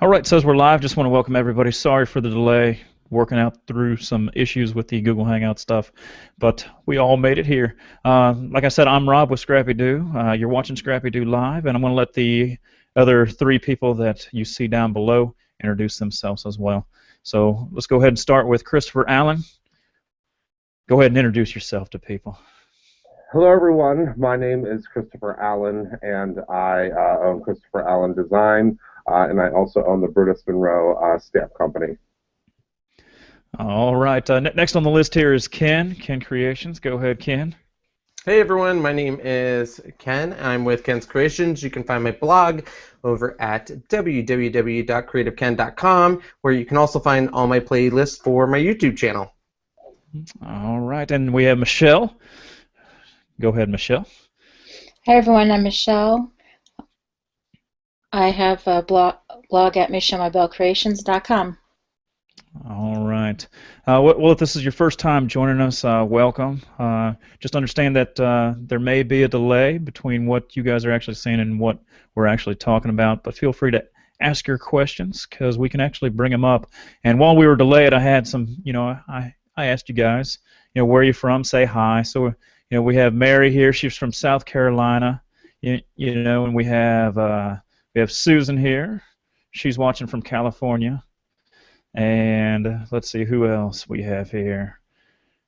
All right, so as we're live, just want to welcome everybody. Sorry for the delay, working out through some issues with the Google Hangout stuff, but we all made it here. Like I said, I'm Rob with ScrappyDew. You're watching ScrappyDew live, and I'm going to let the other three people that you see down below introduce themselves as well. So let's go ahead and start with Christopher Allen. Go ahead and introduce yourself to people. Hello, everyone. My name is Christopher Allen, and I own Christopher Allen Design, and I also own the Brutus Monroe stamp company. All right. Next on the list here is Ken Kreations. Go ahead, Ken. Hey everyone, my name is Ken. I'm with Ken's Kreations. You can find my blog over at www.creativeken.com, where you can also find all my playlists for my YouTube channel. All right, and we have Michelle. Go ahead, Michelle. Hi everyone, I'm Michelle. I have a blog at michellemabellecreations.com. All right. Well, if this is your first time joining us, welcome. Just understand that there may be a delay between what you guys are actually seeing and what we're actually talking about, but feel free to ask your questions because we can actually bring them up. And while we were delayed, I had some, I asked you guys, where are you from? Say hi. So, we have Mary here. She's from South Carolina, and we have Susan here. She's watching from California. And let's see who else we have here.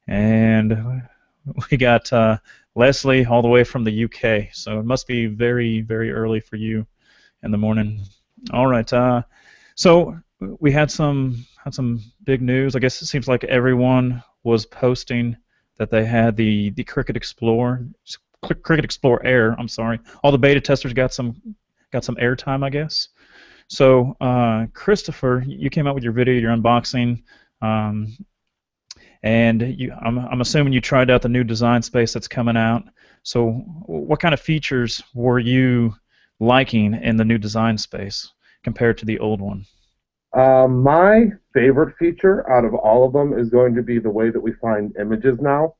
And we got Leslie all the way from the UK. So it must be very, very early for you in the morning. All right. So we had some big news. I guess it seems like everyone was posting that they had the Cricut Explore Air. I'm sorry. All the beta testers got some airtime, I guess. So, Christopher, you came out with your video, your unboxing, and I'm assuming you tried out the new design space that's coming out. So, what kind of features were you liking in the new design space compared to the old one? My favorite feature out of all of them is going to be the way that we find images now.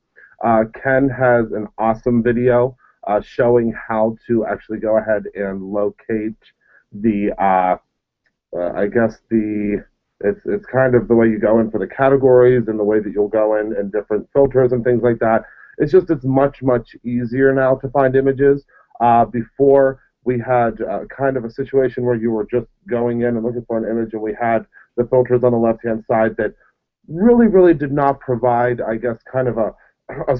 Ken has an awesome video showing how to actually go ahead and locate the I guess it's kind of the way you go in for the categories and the way that you'll go in and different filters and things like that. It's much easier now to find images. Before we had kind of a situation where you were just going in and looking for an image, and we had the filters on the left-hand side that really did not provide, I guess, kind of a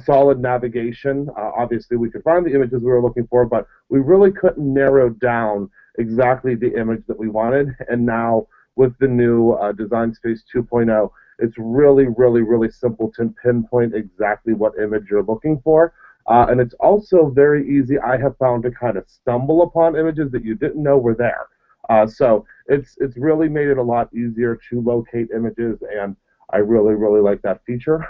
solid navigation. Obviously, we could find the images we were looking for, but we really couldn't narrow down exactly the image that we wanted. And now with the new Design Space 2.0, it's really simple to pinpoint exactly what image you're looking for. And it's also very easy, I have found, to kind of stumble upon images that you didn't know were there. So it's really made it a lot easier to locate images, and I really like that feature.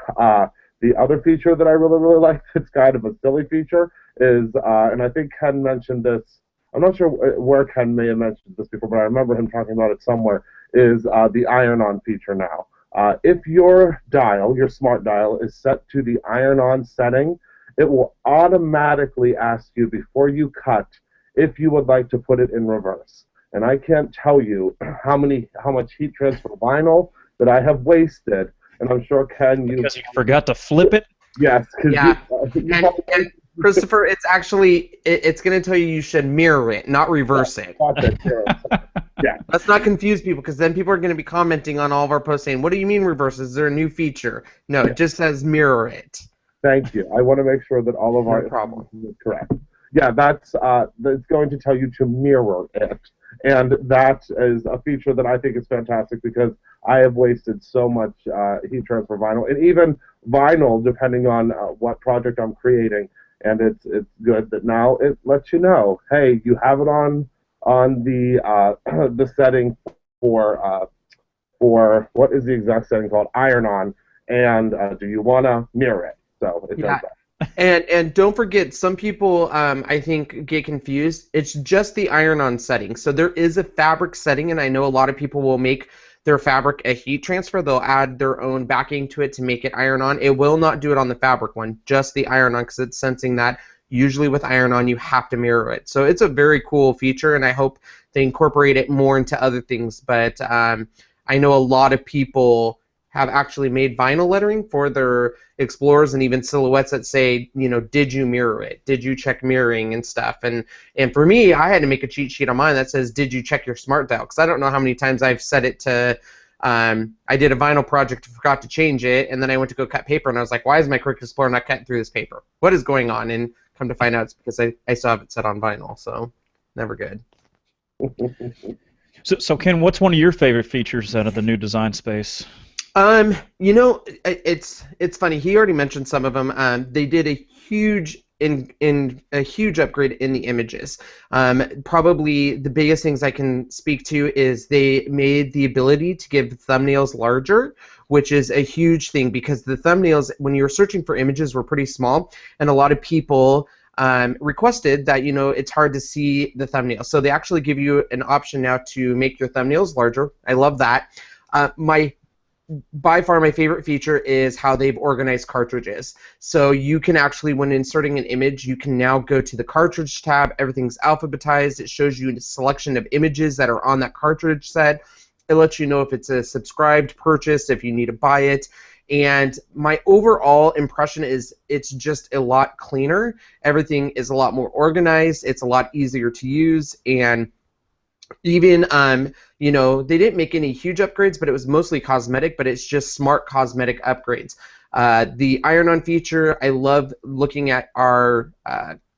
The other feature that I really like, that's kind of a silly feature, is, and I think Ken mentioned this, I'm not sure where Ken may have mentioned this before, but I remember him talking about it somewhere, is the iron-on feature now. If your dial, your smart dial, is set to the iron-on setting, it will automatically ask you before you cut if you would like to put it in reverse. And I can't tell you how much heat transfer vinyl that I have wasted. And I'm sure, Ken, Because you forgot to flip it? Yes. Yeah. And Christopher, it's actually, it's going to tell you should mirror it, not reverse it. Yeah. Let's not confuse people, because then people are going to be commenting on all of our posts saying, what do you mean reverse? Is there a new feature? No, it just says mirror it. Thank you. I want to make sure that all of our information is correct. Yeah, that's going to tell you to mirror it. And that is a feature that I think is fantastic, because I have wasted so much heat transfer vinyl, and even vinyl, depending on what project I'm creating. And it's good that now it lets you know, hey, you have it on the the setting for what is the exact setting called, iron-on, and do you want to mirror it? So it does that. And don't forget, some people I think get confused. It's just the iron-on setting. So there is a fabric setting, and I know a lot of people will make their fabric a heat transfer. They'll add their own backing to it to make it iron-on. It will not do it on the fabric one, just the iron-on, because it's sensing that usually with iron-on you have to mirror it. So it's a very cool feature, and I hope they incorporate it more into other things. But I know a lot of people have actually made vinyl lettering for their Explorers and even silhouettes that say, you know, did you mirror it? Did you check mirroring and stuff? And for me, I had to make a cheat sheet on mine that says, did you check your smart dial? Because I don't know how many times I've set it to, I did a vinyl project, forgot to change it, and then I went to go cut paper, and I was like, why is my Cricut Explorer not cutting through this paper? What is going on? And come to find out, it's because I still have it set on vinyl, so never good. So Ken, what's one of your favorite features out of the new design space? You know, it's funny. He already mentioned some of them. They did a huge huge upgrade in the images. Probably the biggest things I can speak to is they made the ability to give thumbnails larger, which is a huge thing because the thumbnails, when you were searching for images, were pretty small, and a lot of people requested that, you know, it's hard to see the thumbnail. So they actually give you an option now to make your thumbnails larger. I love that. By far my favorite feature is how they've organized cartridges. So you can actually, when inserting an image, you can now go to the cartridge tab. Everything's alphabetized. It shows you a selection of images that are on that cartridge set. It lets you know if it's a subscribed purchase, if you need to buy it. And my overall impression is it's just a lot cleaner. Everything is a lot more organized. It's a lot easier to use. And even, you know, they didn't make any huge upgrades, but it was mostly cosmetic, but it's just smart cosmetic upgrades. The iron-on feature, I love looking at our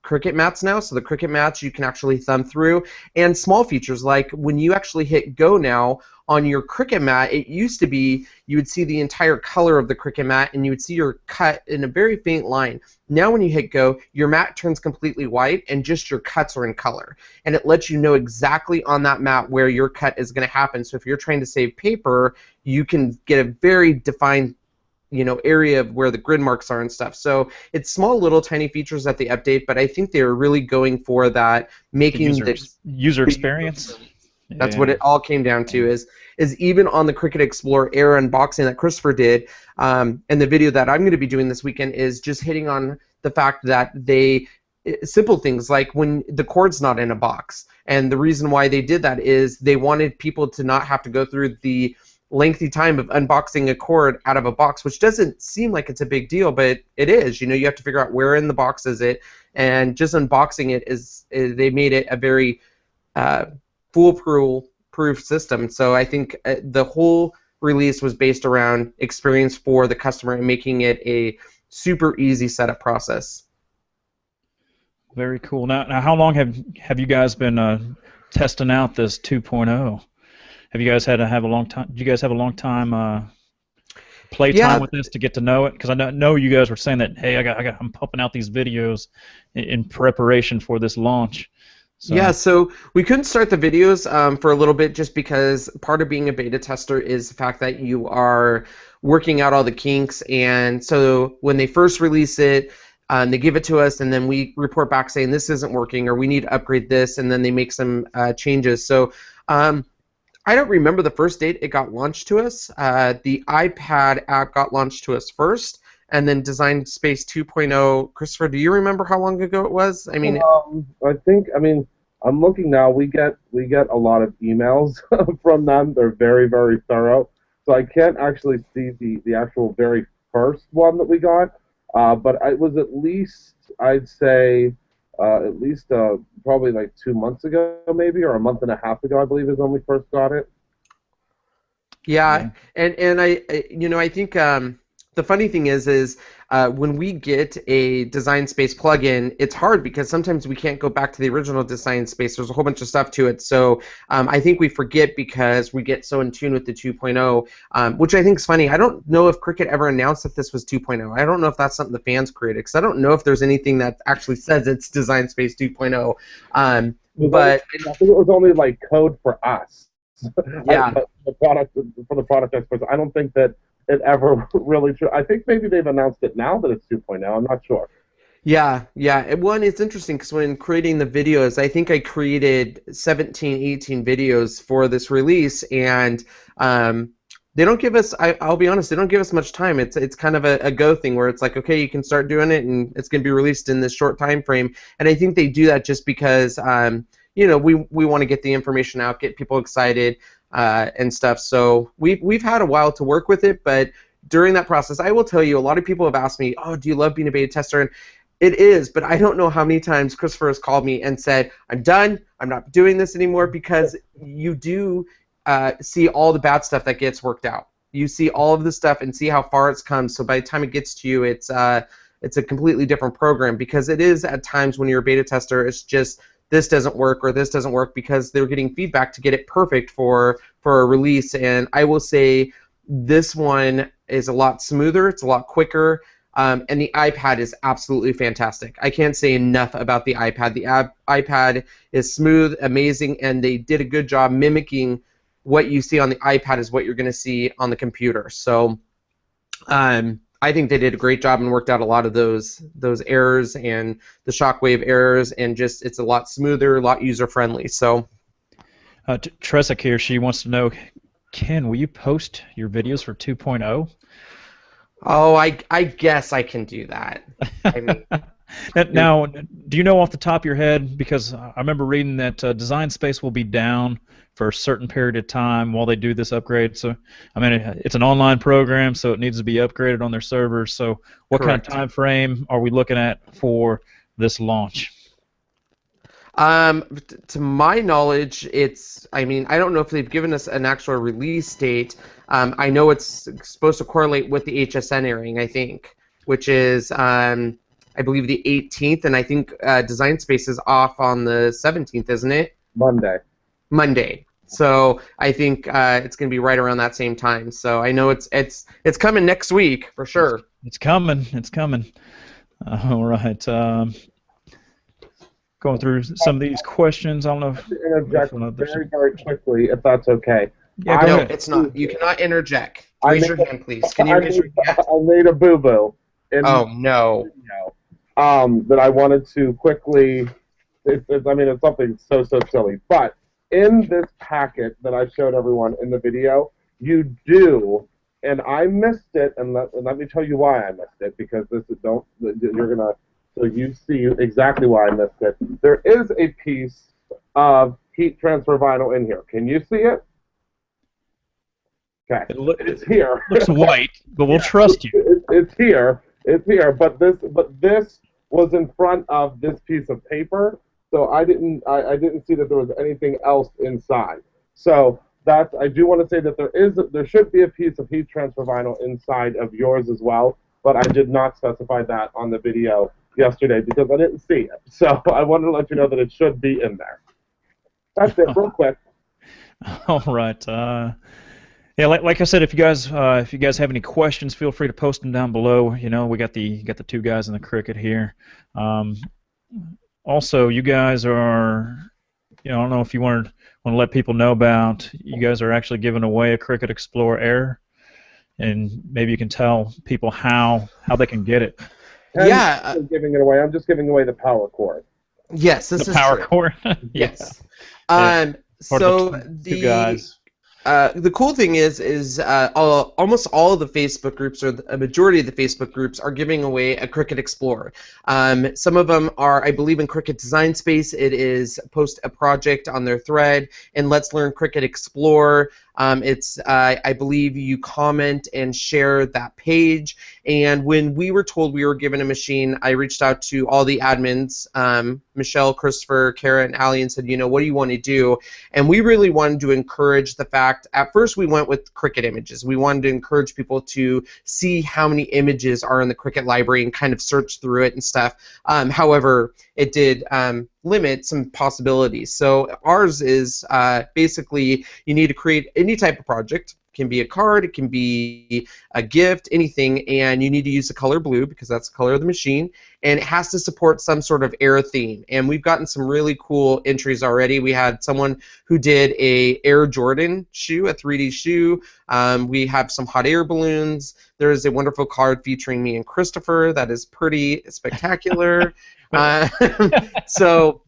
Cricut mats now. So the Cricut mats you can actually thumb through. And small features like when you actually hit go now on your Cricut mat, it used to be you would see the entire color of the Cricut mat and you would see your cut in a very faint line. Now when you hit go, your mat turns completely white and just your cuts are in color. And it lets you know exactly on that mat where your cut is going to happen. So if you're trying to save paper, you can get a very defined, you know, area of where the grid marks are and stuff. So it's small little tiny features that they update, but I think they're really going for that, making the user experience. That's what it all came down to, is even on the Cricut Explore Air unboxing that Christopher did, and the video that I'm going to be doing this weekend is just hitting on the fact that simple things like when the cord's not in a box. And the reason why they did that is they wanted people to not have to go through the lengthy time of unboxing a cord out of a box, which doesn't seem like it's a big deal, but it is. You know, you have to figure out where in the box is it, and just unboxing it they made it a very foolproof system. So I think the whole release was based around experience for the customer and making it a super easy setup process. Very cool. Now how long have you guys been testing out this 2.0? Have you guys had to have a long time? Did you guys have a long time play time with this to get to know it? Because I know you guys were saying that, hey, I'm pumping out these videos in preparation for this launch. So. Yeah, so we couldn't start the videos for a little bit just because part of being a beta tester is the fact that you are working out all the kinks. And so when they first release it, they give it to us, and then we report back saying this isn't working or we need to upgrade this, and then they make some changes. So I don't remember the first date it got launched to us. The iPad app got launched to us first, and then Design Space 2.0. Christopher, do you remember how long ago it was? I mean, I'm looking now. We get a lot of emails from them. They're very, very thorough. So I can't actually see the actual very first one that we got. But it was at least, I'd say, probably like 2 months ago, maybe, or a month and a half ago, I believe, is when we first got it. Yeah. And I think the funny thing is when we get a Design Space plugin, it's hard because sometimes we can't go back to the original Design Space. There's a whole bunch of stuff to it. So I think we forget because we get so in tune with the 2.0, which I think is funny. I don't know if Cricut ever announced that this was 2.0. I don't know if that's something the fans created, because I don't know if there's anything that actually says it's Design Space 2.0. But I think it was only like code for us. Yeah. For the product experts, I don't think that it ever really true. I think maybe they've announced it now that it's 2.0. I'm not sure. Yeah. One, it's interesting because when creating the videos, I think I created 17, 18 videos for this release, and they don't give us, I'll be honest, they don't give us much time. It's kind of a go thing where it's like, okay, you can start doing it, and it's going to be released in this short time frame. And I think they do that just because you know, we want to get the information out, get people excited and stuff. So we've had a while to work with it, but during that process, I will tell you, a lot of people have asked me, oh, do you love being a beta tester? And it is, but I don't know how many times Christopher has called me and said, I'm done, I'm not doing this anymore, because you do see all the bad stuff that gets worked out. You see all of the stuff and see how far it's come, so by the time it gets to you, it's a completely different program, because it is at times when you're a beta tester, it's just this doesn't work or this doesn't work, because they're getting feedback to get it perfect for a release. And I will say this one is a lot smoother, it's a lot quicker, and the iPad is absolutely fantastic. I can't say enough about the iPad. The iPad is smooth, amazing, and they did a good job mimicking what you see on the iPad is what you're going to see on the computer. So I think they did a great job and worked out a lot of those errors and the shockwave errors, and just it's a lot smoother, a lot user-friendly. So Tresek here, she wants to know, Ken, will you post your videos for 2.0? Oh, I guess I can do that. I mean, now, do you know off the top of your head, because I remember reading that Design Space will be down for a certain period of time while they do this upgrade. So, I mean, it's an online program, so it needs to be upgraded on their servers. So, what Correct. kind of time frame are we looking at for this launch? To my knowledge, I mean, I don't know if they've given us an actual release date. I know it's supposed to correlate with the HSN airing, I think, which is, I believe, the 18th, and I think Design Space is off on the 17th, isn't it? Monday. So I think it's going to be right around that same time. So I know it's coming next week for sure. It's coming. It's coming. All right. Going through some of these questions. I don't know. Interject very quickly, if that's okay. Yeah, go ahead. It's not. You cannot interject. Raise your hand, please. Can you raise your hand? I made a boo-boo. Oh, no. That I wanted to quickly. I mean, it's something so silly, but in this packet that I showed everyone in the video, you do, and I missed it, and let me tell you why I missed it, because you're gonna, so you see exactly why I missed it. There is a piece of heat transfer vinyl in here. Can you see it? Okay, it's here. It looks white, but we'll trust you. It's here. It's here. But this was in front of this piece of paper. So I didn't see that there was anything else inside. So I do want to say that there should be a piece of heat transfer vinyl inside of yours as well, but I did not specify that on the video yesterday because I didn't see it. So I wanted to let you know that it should be in there. That's it, real quick. All right. Yeah, like I said, if you guys have any questions, feel free to post them down below. You know, we got the two guys in the Cricut here. Also, you guys are, I don't know if you want to let people know about, you guys are actually giving away a Cricut Explore Air, and maybe you can tell people how they can get it. Yeah. Giving it away. I'm just giving away the power cord. Yes, this is power true. cord. Yes. So the guys. The cool thing is almost all of the Facebook groups, or a majority of the Facebook groups, are giving away a Cricut Explorer. Some of them are, I believe, in Cricut Design Space. It is post a project on their thread, and Let's Learn Cricut Explore. I believe you comment and share that page. And when we were told we were given a machine, I reached out to all the admins, Michelle, Christopher, Kara, and Allie, and said, what do you want to do? And we really wanted to encourage the fact, at first we went with Cricut images. We wanted to encourage people to see how many images are in the Cricut library and kind of search through it and stuff. However, it did limit some possibilities. So ours is basically you need to create any type of project. It can be a card, it can be a gift, anything, and you need to use the color blue because that's the color of the machine, and it has to support some sort of Air theme. And we've gotten some really cool entries already. We had someone who did a Air Jordan shoe, a 3D shoe. We have some hot air balloons. There is a wonderful card featuring me and Christopher that is pretty spectacular. So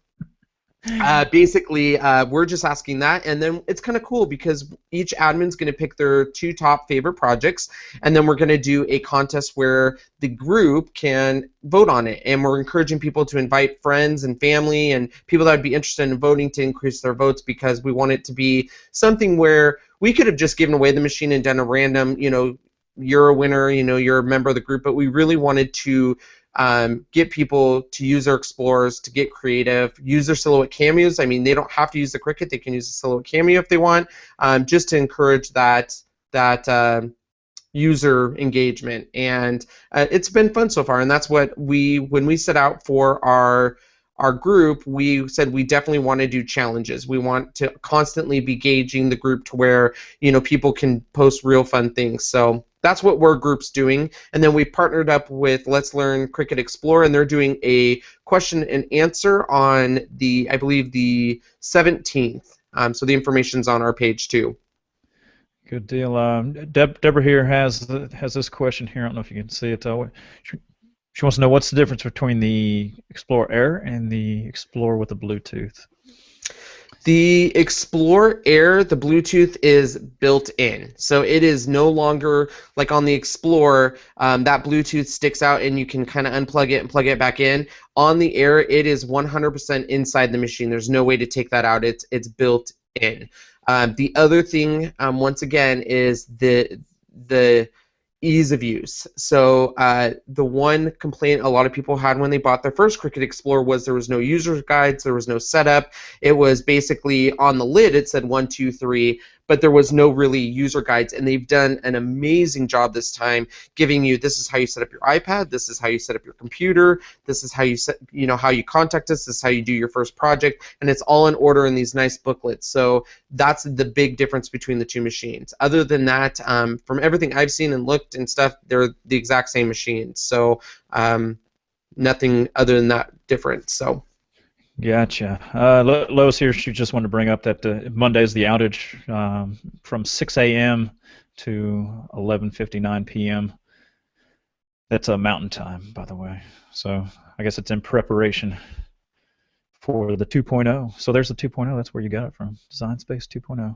Basically, we're just asking that, and then it's kind of cool because each admin's going to pick their 2 top favorite projects, and then we're going to do a contest where the group can vote on it, and we're encouraging people to invite friends and family and people that would be interested in voting to increase their votes, because we want it to be something where we could have just given away the machine and done a random, you're a winner, you're a member of the group, but we really wanted to get people to use their Explorers, to get creative, use their Silhouette Cameos. I mean, they don't have to use the Cricut; they can use the Silhouette Cameo if they want, just to encourage that user engagement. And it's been fun so far. And that's what when we set out for our group, we said we definitely want to do challenges. We want to constantly be gauging the group to where people can post real fun things. So that's what our group's doing. And then we partnered up with Let's Learn Cricut Explore, and they're doing a question and answer on I believe the 17th. So the information's on our page too. Good deal. Deborah here has this question here. I don't know if you can see it. She wants to know what's the difference between the Explore Air and the Explore with the Bluetooth. The Explore Air, the Bluetooth is built in. So it is no longer like on the Explore, that Bluetooth sticks out and you can kind of unplug it and plug it back in. On the Air, it is 100% inside the machine. There's no way to take that out. It's built in. The other thing, once again, is the ease of use. So the one complaint a lot of people had when they bought their first Cricut Explore was there was no user guides, there was no setup. It was basically on the lid, it said 1, 2, 3, but there was no really user guides, and they've done an amazing job this time giving you, this is how you set up your iPad, this is how you set up your computer, this is how you set, how you contact us, this is how you do your first project, and it's all in order in these nice booklets. So that's the big difference between the two machines. Other than that, from everything I've seen and looked and stuff, they're the exact same machines. So nothing other than that different. So. Gotcha. Lois here, she just wanted to bring up that Monday's the outage from 6 a.m. to 11:59 p.m. That's Mountain Time, by the way. So I guess it's in preparation for the 2.0. So there's the 2.0. That's where you got it from, Design Space 2.0.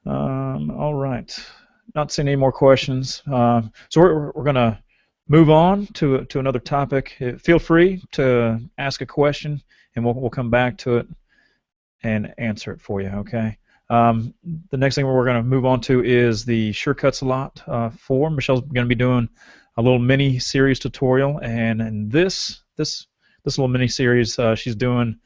All right. Not seeing any more questions. So we're going to move on to another topic. Feel free to ask a question, and we'll come back to it and answer it for you, okay? The next thing we're going to move on to is the Shortcuts a Lot 4. Michelle's going to be doing a little mini-series tutorial, and in this little mini-series, she's doing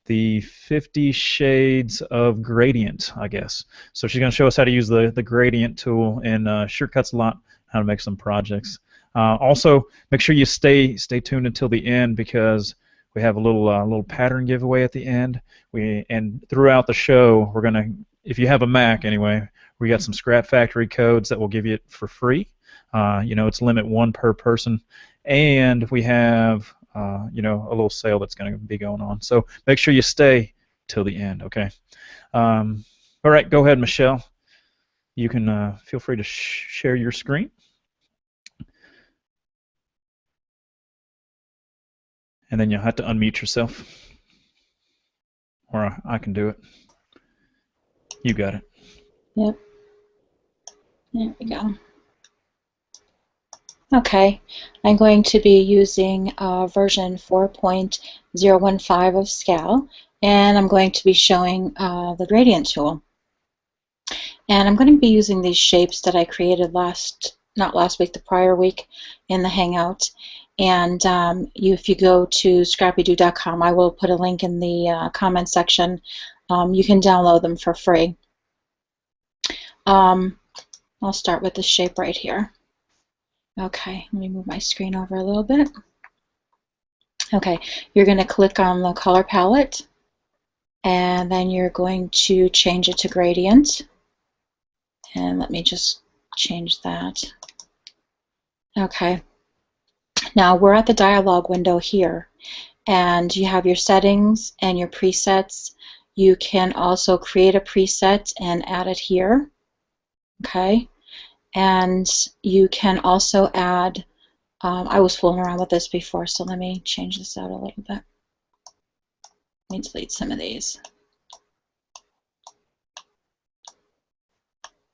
the 50 Shades of Gradient, I guess. So she's going to show us how to use the Gradient tool in Shortcuts a Lot, how to make some projects. Also, make sure you stay tuned until the end, because we have a little pattern giveaway at the end. And throughout the show, we're gonna, if you have a Mac anyway, we got some Scrap Factory codes that will give you it for free. It's limit 1 per person, and we have a little sale that's going to be going on. So make sure you stay till the end, okay? All right, go ahead, Michelle. You can feel free to share your screen. And then you'll have to unmute yourself. Or I can do it. You got it. Yep. There we go. Okay. I'm going to be using version 4.015 of SCAL, and I'm going to be showing the gradient tool. And I'm going to be using these shapes that I created not last week, the prior week in the Hangout. And if you go to ScrappyDew.com, I will put a link in the comment section. You can download them for free. I'll start with this shape right here. Okay, let me move my screen over a little bit. Okay, you're going to click on the color palette, and then you're going to change it to gradient. And let me just change that. Okay. Now we're at the dialog window here, and you have your settings and your presets. You can also create a preset and add it here, okay? And you can also add, I was fooling around with this before, so let me change this out a little bit. Let me delete some of these.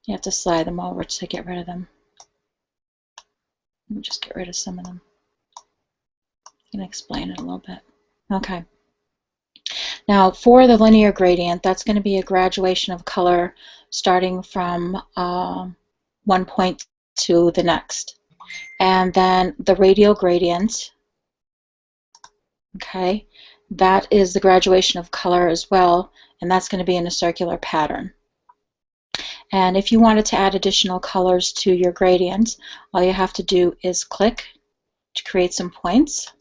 You have to slide them over to get rid of them. Let me just get rid of some of them. I can explain it a little bit. Okay. Now for the linear gradient, that's going to be a graduation of color starting from one point to the next. And then the radial gradient, okay, that is the graduation of color as well, and that's going to be in a circular pattern. And if you wanted to add additional colors to your gradient, all you have to do is click to create some points.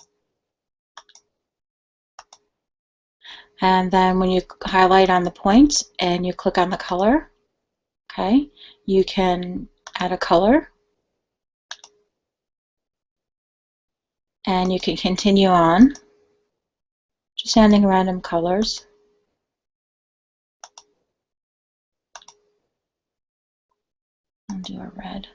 And then when you highlight on the point and you click on the color, okay, you can add a color. And you can continue on, just adding random colors. I'll do a red.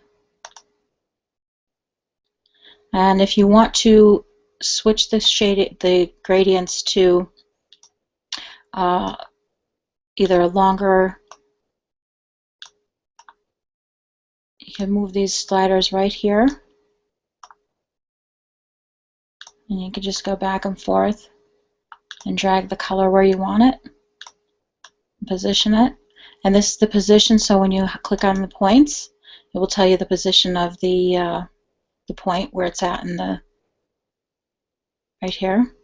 And if you want to switch the gradients to either longer, you can move these sliders right here. And you can just go back and forth and drag the color where you want it, position it. And this is the position, so when you click on the points, it will tell you the position of the point where it's at in the right here.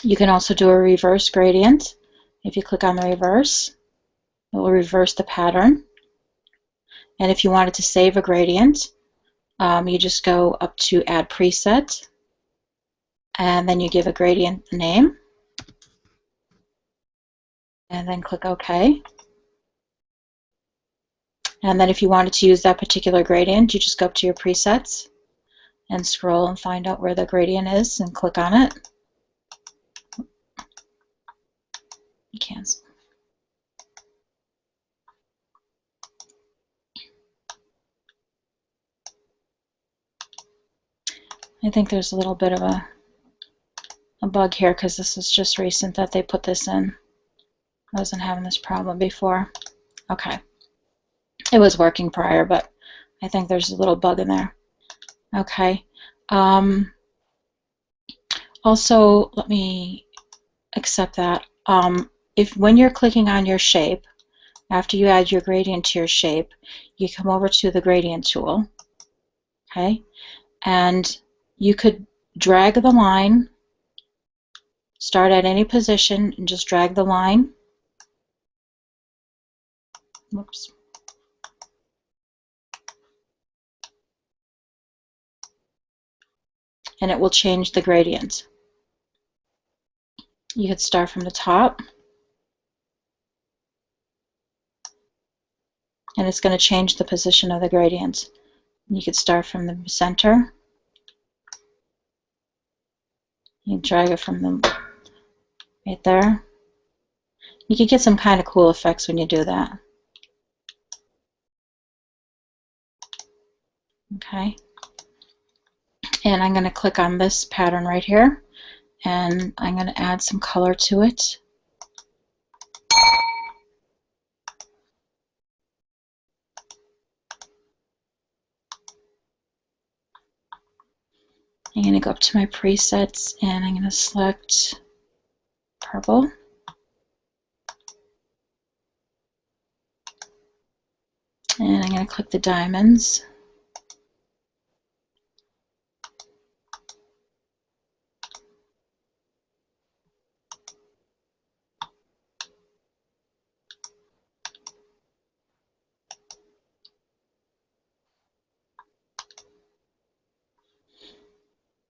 You can also do a reverse gradient. If you click on the reverse, it will reverse the pattern. And if you wanted to save a gradient, you just go up to Add Preset, and then you give a gradient a name, and then click OK. And then if you wanted to use that particular gradient, you just go up to your presets and scroll and find out where the gradient is and click on it. Cancel. I think there's a little bit of a bug here because this is just recent that they put this in. I wasn't having this problem before. Okay. It was working prior, but I think there's a little bug in there. Okay. Also, let me accept that. If when you're clicking on your shape, after you add your gradient to your shape, you come over to the gradient tool, okay, and you could drag the line, start at any position, and just drag the line. Whoops. And it will change the gradient. You could start from the top, and it's going to change the position of the gradient. You could start from the center. You drag it from the right there. You can get some kind of cool effects when you do that. Okay. And I'm going to click on this pattern right here, and I'm going to add some color to it. I'm going to go up to my presets, and I'm going to select purple. And I'm going to click the diamonds.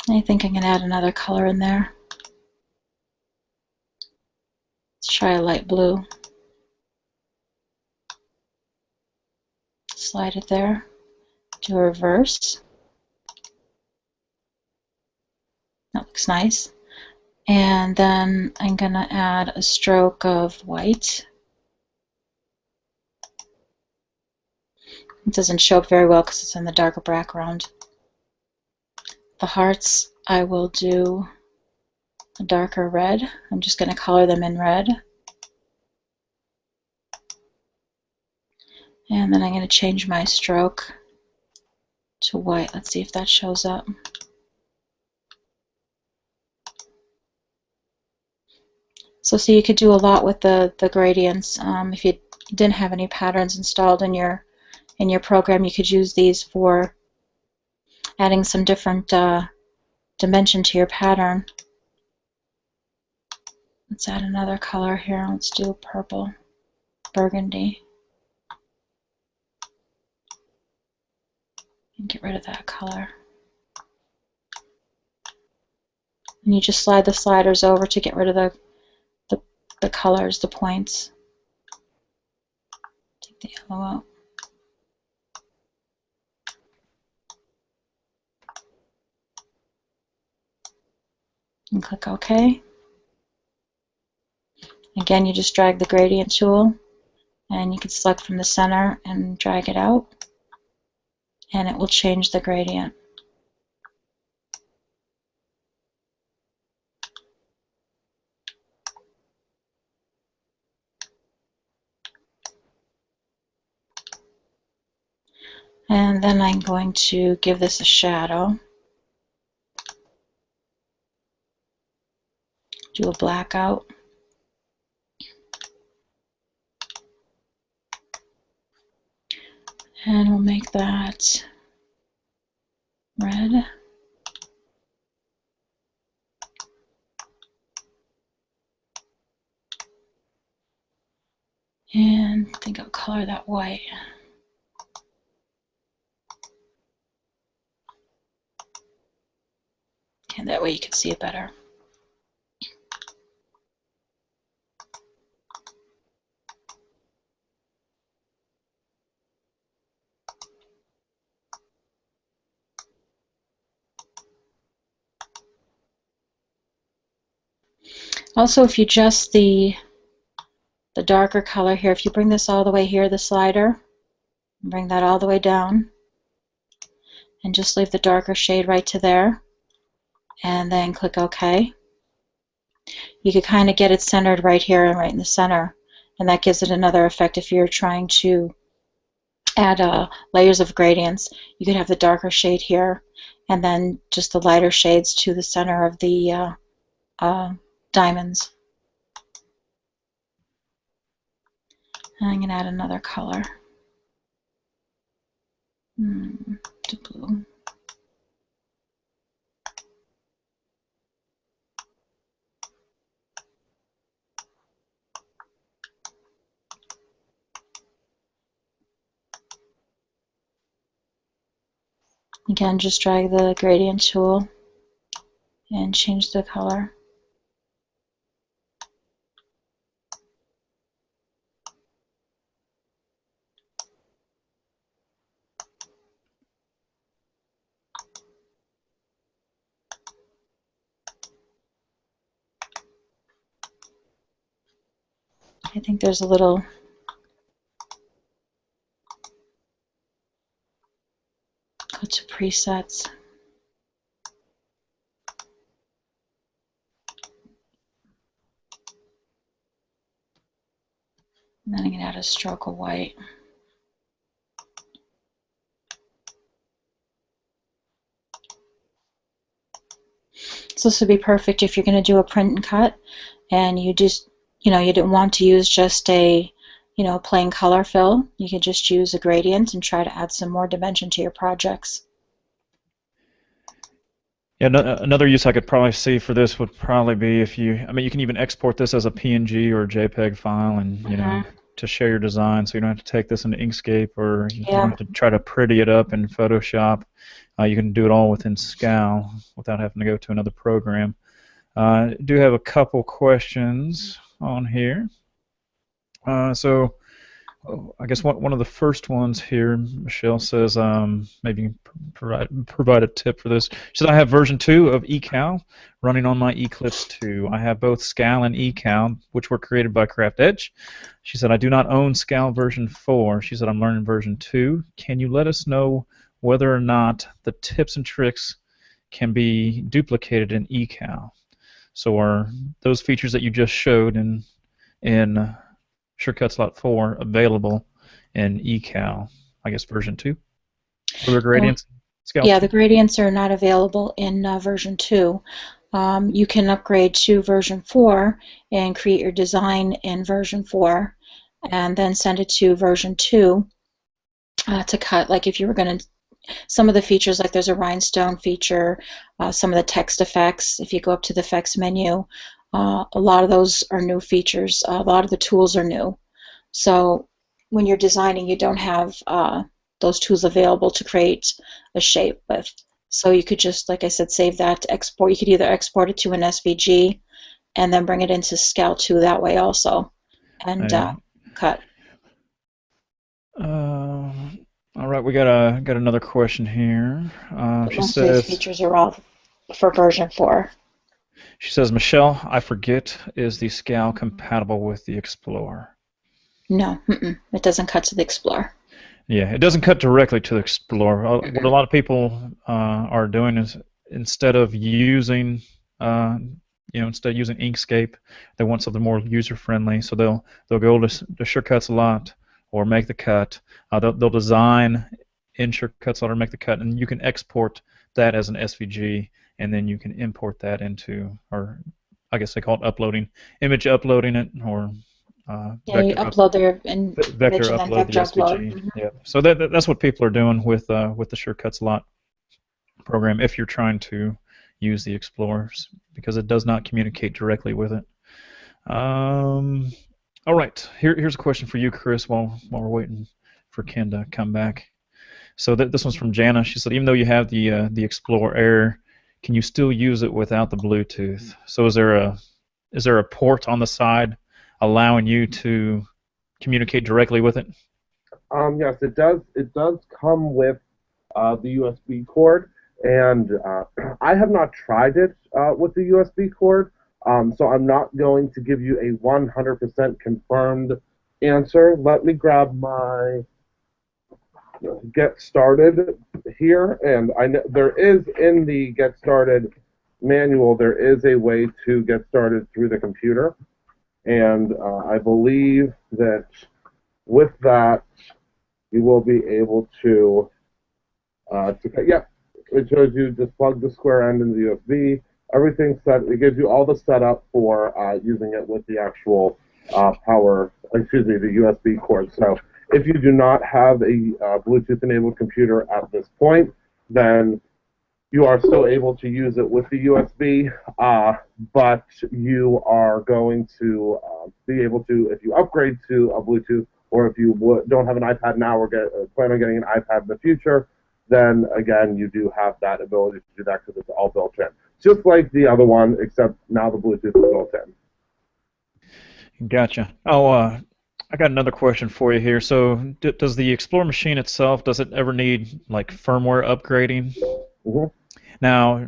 I think I'm going to add another color in there. Let's try a light blue. Slide it there. Do a reverse. That looks nice. And then I'm going to add a stroke of white. It doesn't show up very well because it's in the darker background. The hearts I will do a darker red. I'm just going to color them in red. And then I'm going to change my stroke to white. Let's see if that shows up. So see, you could do a lot with the gradients. If you didn't have any patterns installed in your program, you could use these for adding some different dimension to your pattern. Let's add another color here. Let's do purple, burgundy. And get rid of that color. And you just slide the sliders over to get rid of the colors, the points. Take the yellow out. And click OK. Again, you just drag the gradient tool, and you can select from the center and drag it out, and it will change the gradient. And then I'm going to give this a shadow. Do a blackout. And we'll make that red. And I think I'll color that white. And that way you can see it better. Also, if you adjust the darker color here, if you bring this all the way here, the slider, bring that all the way down, and just leave the darker shade right to there, and then click OK. You could kind of get it centered right here and right in the center, and that gives it another effect. If you're trying to add layers of gradients, you could have the darker shade here, and then just the lighter shades to the center of the diamonds. And I'm going to add another color. To blue. Again, just drag the gradient tool and change the color. I think there's a little go to presets. And then I'm going to add a stroke of white. So this would be perfect if you're going to do a print and cut, and you just, you didn't want to use just a, plain color fill. You could just use a gradient and try to add some more dimension to your projects. Yeah, another use I could probably see for this would probably be if you can even export this as a PNG or a JPEG file, and to share your design, so you don't have to take this into Inkscape, or you don't have to try to pretty it up in Photoshop. You can do it all within SCAL without having to go to another program. I do have a couple questions on here. So I guess one of the first ones here, Michelle says, maybe you can provide a tip for this. She said, I have version 2 of eCal running on my Eclipse 2. I have both SCAL and eCal, which were created by CraftEdge. She said, I do not own SCAL version 4. She said, I'm learning version 2. Can you let us know whether or not the tips and tricks can be duplicated in eCal? So are those features that you just showed in Shortcut Slot 4 available in ECAL, I guess version 2? For the No, gradients? SCAL yeah, 2? the gradients are not available in version 2. You can upgrade to version 4 and create your design in version 4 and then send it to version 2 to cut. Like if you were going to, some of the features, like there's a rhinestone feature, some of the text effects, if you go up to the effects menu, a lot of those are new features. A lot of the tools are new. So when you're designing, you don't have those tools available to create a shape with. So you could just, like I said, save that to export. You could either export it to an SVG and then bring it into SCAL 2 that way also, and cut. All right, we got another question here. But most of these features are all for version 4. She says, Michelle, I forget, is the SCAL compatible with the Explorer? No, it doesn't cut to the Explorer. Yeah, it doesn't cut directly to the Explorer. What a lot of people are doing is instead of using, Inkscape, they want something more user-friendly. So they'll go to Shortcut Slot or make the cut. They'll design in Shortcut Slot or make the cut, and you can export that as an SVG, and then you can import that into, or I guess they call it uploading, image uploading it, or yeah, you upload their image vector and then upload vector the SVG. upload. Yeah, so that's what people are doing with the Shortcut Slot program if you're trying to use the Explorers, because it does not communicate directly with it. All right, here's a question for you, Chris, while we're waiting for Ken to come back. So this one's from Jana. She said, even though you have the Explore Air, can you still use it without the Bluetooth? So is there a port on the side allowing you to communicate directly with it? Yes, it does. It does come with the USB cord, and I have not tried it with the USB cord, so I'm not going to give you a 100% confirmed answer. Let me grab my get started here, and I know there is in the get started manual, there is a way to get started through the computer, and I believe that with that you will be able to yeah, it shows you just plug the square end into the USB. Everything's set. It gives you all the setup for using it with the actual the USB cord. So if you do not have a Bluetooth-enabled computer at this point, then you are still able to use it with the USB, but you are going to be able to, if you upgrade to a Bluetooth, or if you don't have an iPad now or plan on getting an iPad in the future, then again, you do have that ability to do that because it's all built in. Just like the other one, except now the Bluetooth is built in. Gotcha. Oh, I got another question for you here. So does the Explorer machine itself, does it ever need like firmware upgrading? Mm-hmm. Now,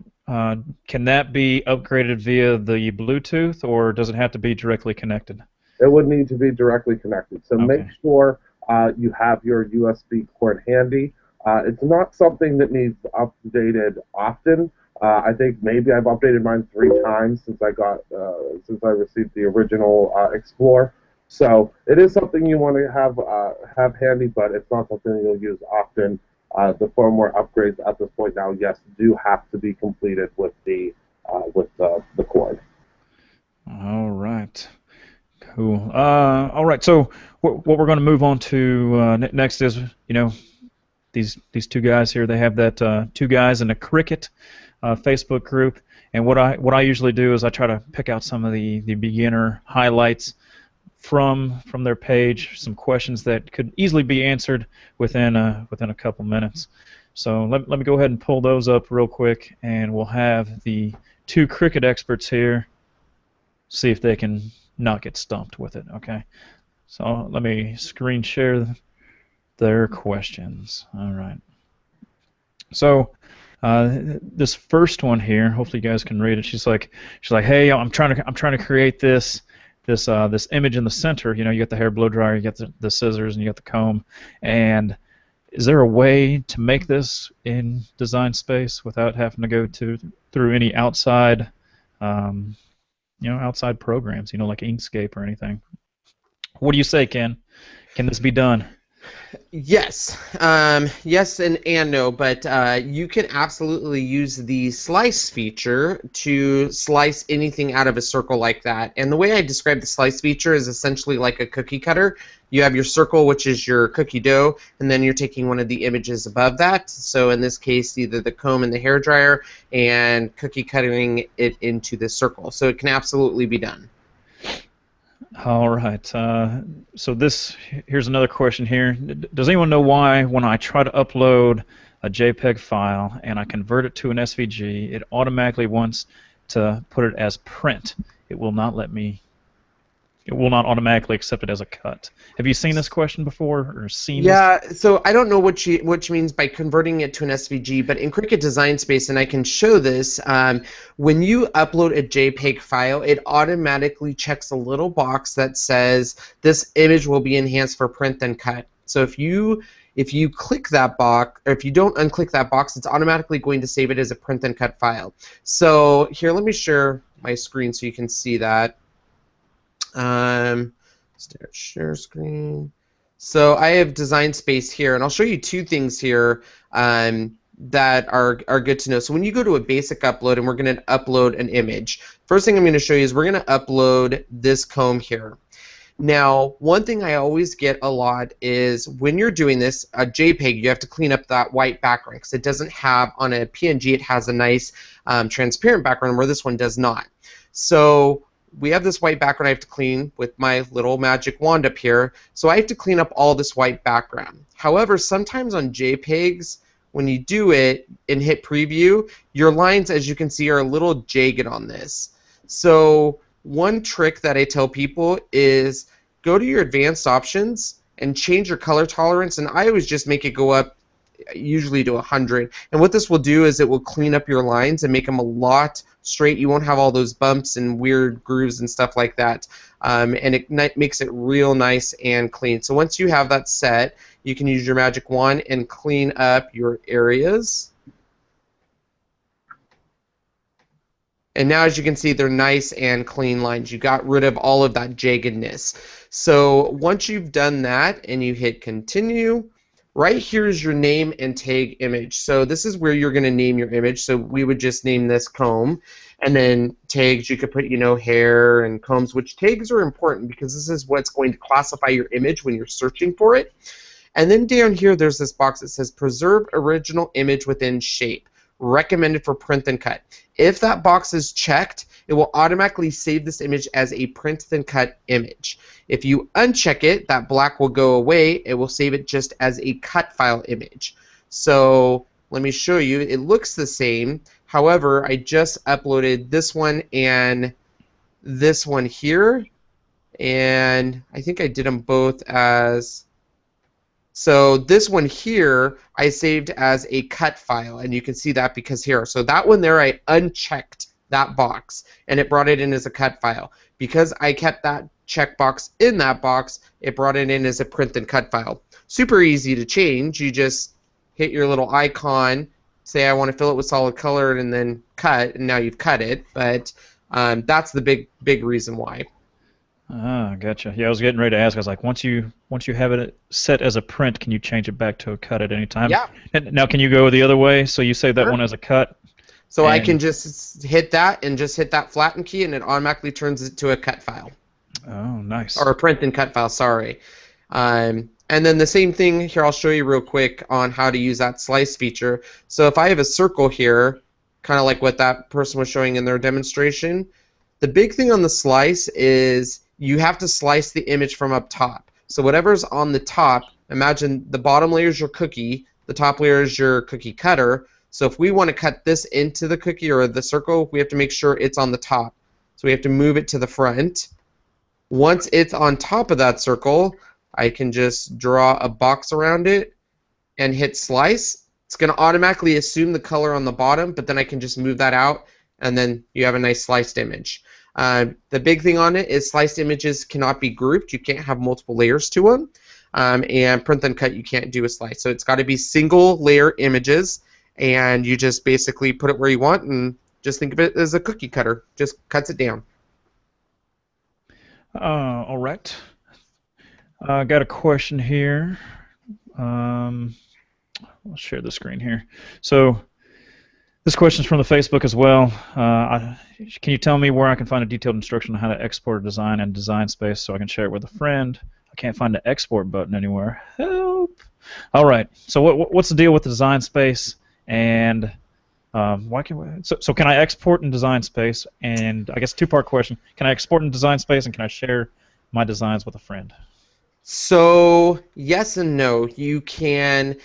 can that be upgraded via the Bluetooth, or does it have to be directly connected? It would need to be directly connected. So make sure you have your USB cord handy. It's not something that needs updated often. I think maybe I've updated mine 3 times since I received the original Explorer. So it is something you want to have handy, but it's not something you'll use often. The firmware upgrades at this point now, yes, do have to be completed with the cord. All right. Cool. All right. So what we're going to move on to next is, these two guys here. They have that two guys in a Cricut Facebook group, and what I usually do is I try to pick out some of the beginner highlights from their page, some questions that could easily be answered within a couple minutes. So let me go ahead and pull those up real quick, and we'll have the two Cricut experts here see if they can not get stumped with it. Okay. So let me screen share their questions. All right. So this first one here, hopefully you guys can read it. She's like, hey, I'm trying to create this image in the center. You got the hair blow dryer, you got the scissors, and you got the comb. And is there a way to make this in Design Space without having to go through any outside outside programs, like Inkscape or anything. What do you say, Ken? Can this be done? Yes, yes, and no, but you can absolutely use the slice feature to slice anything out of a circle like that. And the way I describe the slice feature is essentially like a cookie cutter. You have your circle, which is your cookie dough, and then you're taking one of the images above that. So in this case, either the comb and the hairdryer, and cookie cutting it into the circle. So it can absolutely be done. All right. So here's another question here. Does anyone know why when I try to upload a JPEG file and I convert it to an SVG, it automatically wants to put it as print? It will not let me. It will not automatically accept it as a cut. Have you seen this question before or seen this? Yeah, so I don't know what she means by converting it to an SVG, but in Cricut Design Space, and I can show this, when you upload a JPEG file, it automatically checks a little box that says this image will be enhanced for print and cut. So if you click that box, or if you don't unclick that box, it's automatically going to save it as a print and cut file. So here, let me share my screen so you can see that. Share screen. So I have Design Space here, and I'll show you two things here that are good to know. So when you go to a basic upload, and we're going to upload an image, first thing I'm going to show you is we're going to upload this comb here. Now, one thing I always get a lot is when you're doing this, a JPEG, you have to clean up that white background because it doesn't have, on a PNG, it has a nice transparent background where this one does not. So we have this white background I have to clean with my little magic wand up here, so I have to clean up all this white background. However, sometimes on JPEGs, when you do it and hit preview, your lines, as you can see, are a little jagged on this. So one trick that I tell people is go to your advanced options and change your color tolerance, and I always just make it go up usually to 100. And what this will do is it will clean up your lines and make them a lot straight. You won't have all those bumps and weird grooves and stuff like that. And it makes it real nice and clean. So once you have that set, you can use your magic wand and clean up your areas. And now, as you can see, they're nice and clean lines. You got rid of all of that jaggedness. So once you've done that and you hit continue, right here is your name and tag image. So this is where you're going to name your image. So we would just name this comb. And then tags, you could put, hair and combs, which tags are important because this is what's going to classify your image when you're searching for it. And then down here, there's this box that says preserve original image within shape, recommended for print and cut. If that box is checked, it will automatically save this image as a print and cut image. If you uncheck it, that black will go away. It will save it just as a cut file image. So let me show you. It looks the same. However, I just uploaded this one and this one here. And I think I did them both as... So this one here, I saved as a cut file, and you can see that because here. So that one there, I unchecked that box, and it brought it in as a cut file. Because I kept that checkbox in that box, it brought it in as a print and cut file. Super easy to change. You just hit your little icon, say I want to fill it with solid color, and then cut, and now you've cut it. But that's the big reason why. Ah, gotcha. Yeah, I was getting ready to ask. I was like, once you have it set as a print, can you change it back to a cut at any time? Yeah. And now, can you go the other way? So you save that one as a cut. So I can just hit that and just hit that flatten key, and it automatically turns it to a cut file. Oh, nice. Or a print and cut file. Sorry. And then the same thing here. I'll show you real quick on how to use that slice feature. So if I have a circle here, kind of like what that person was showing in their demonstration, the big thing on the slice is you have to slice the image from up top. So whatever's on the top, imagine the bottom layer is your cookie, the top layer is your cookie cutter. So if we want to cut this into the cookie or the circle, we have to make sure it's on the top. So we have to move it to the front. Once it's on top of that circle, I can just draw a box around it and hit slice. It's going to automatically assume the color on the bottom, but then I can just move that out, and then you have a nice sliced image. The big thing on it is sliced images cannot be grouped. You can't have multiple layers to them. And print and cut, you can't do a slice. So it's got to be single layer images, and you just basically put it where you want and just think of it as a cookie cutter. Just cuts it down. All right. I got a question here. Um, I'll share the screen here. So this question is from the Facebook as well. Can you tell me where I can find a detailed instruction on how to export a design and design space so I can share it with a friend? I can't find the export button anywhere. Help! All right. So what's the deal with the design space? And why can we, so can I export in design space? And I guess two-part question: can I export in design space, and can I share my designs with a friend? So yes and no. You can,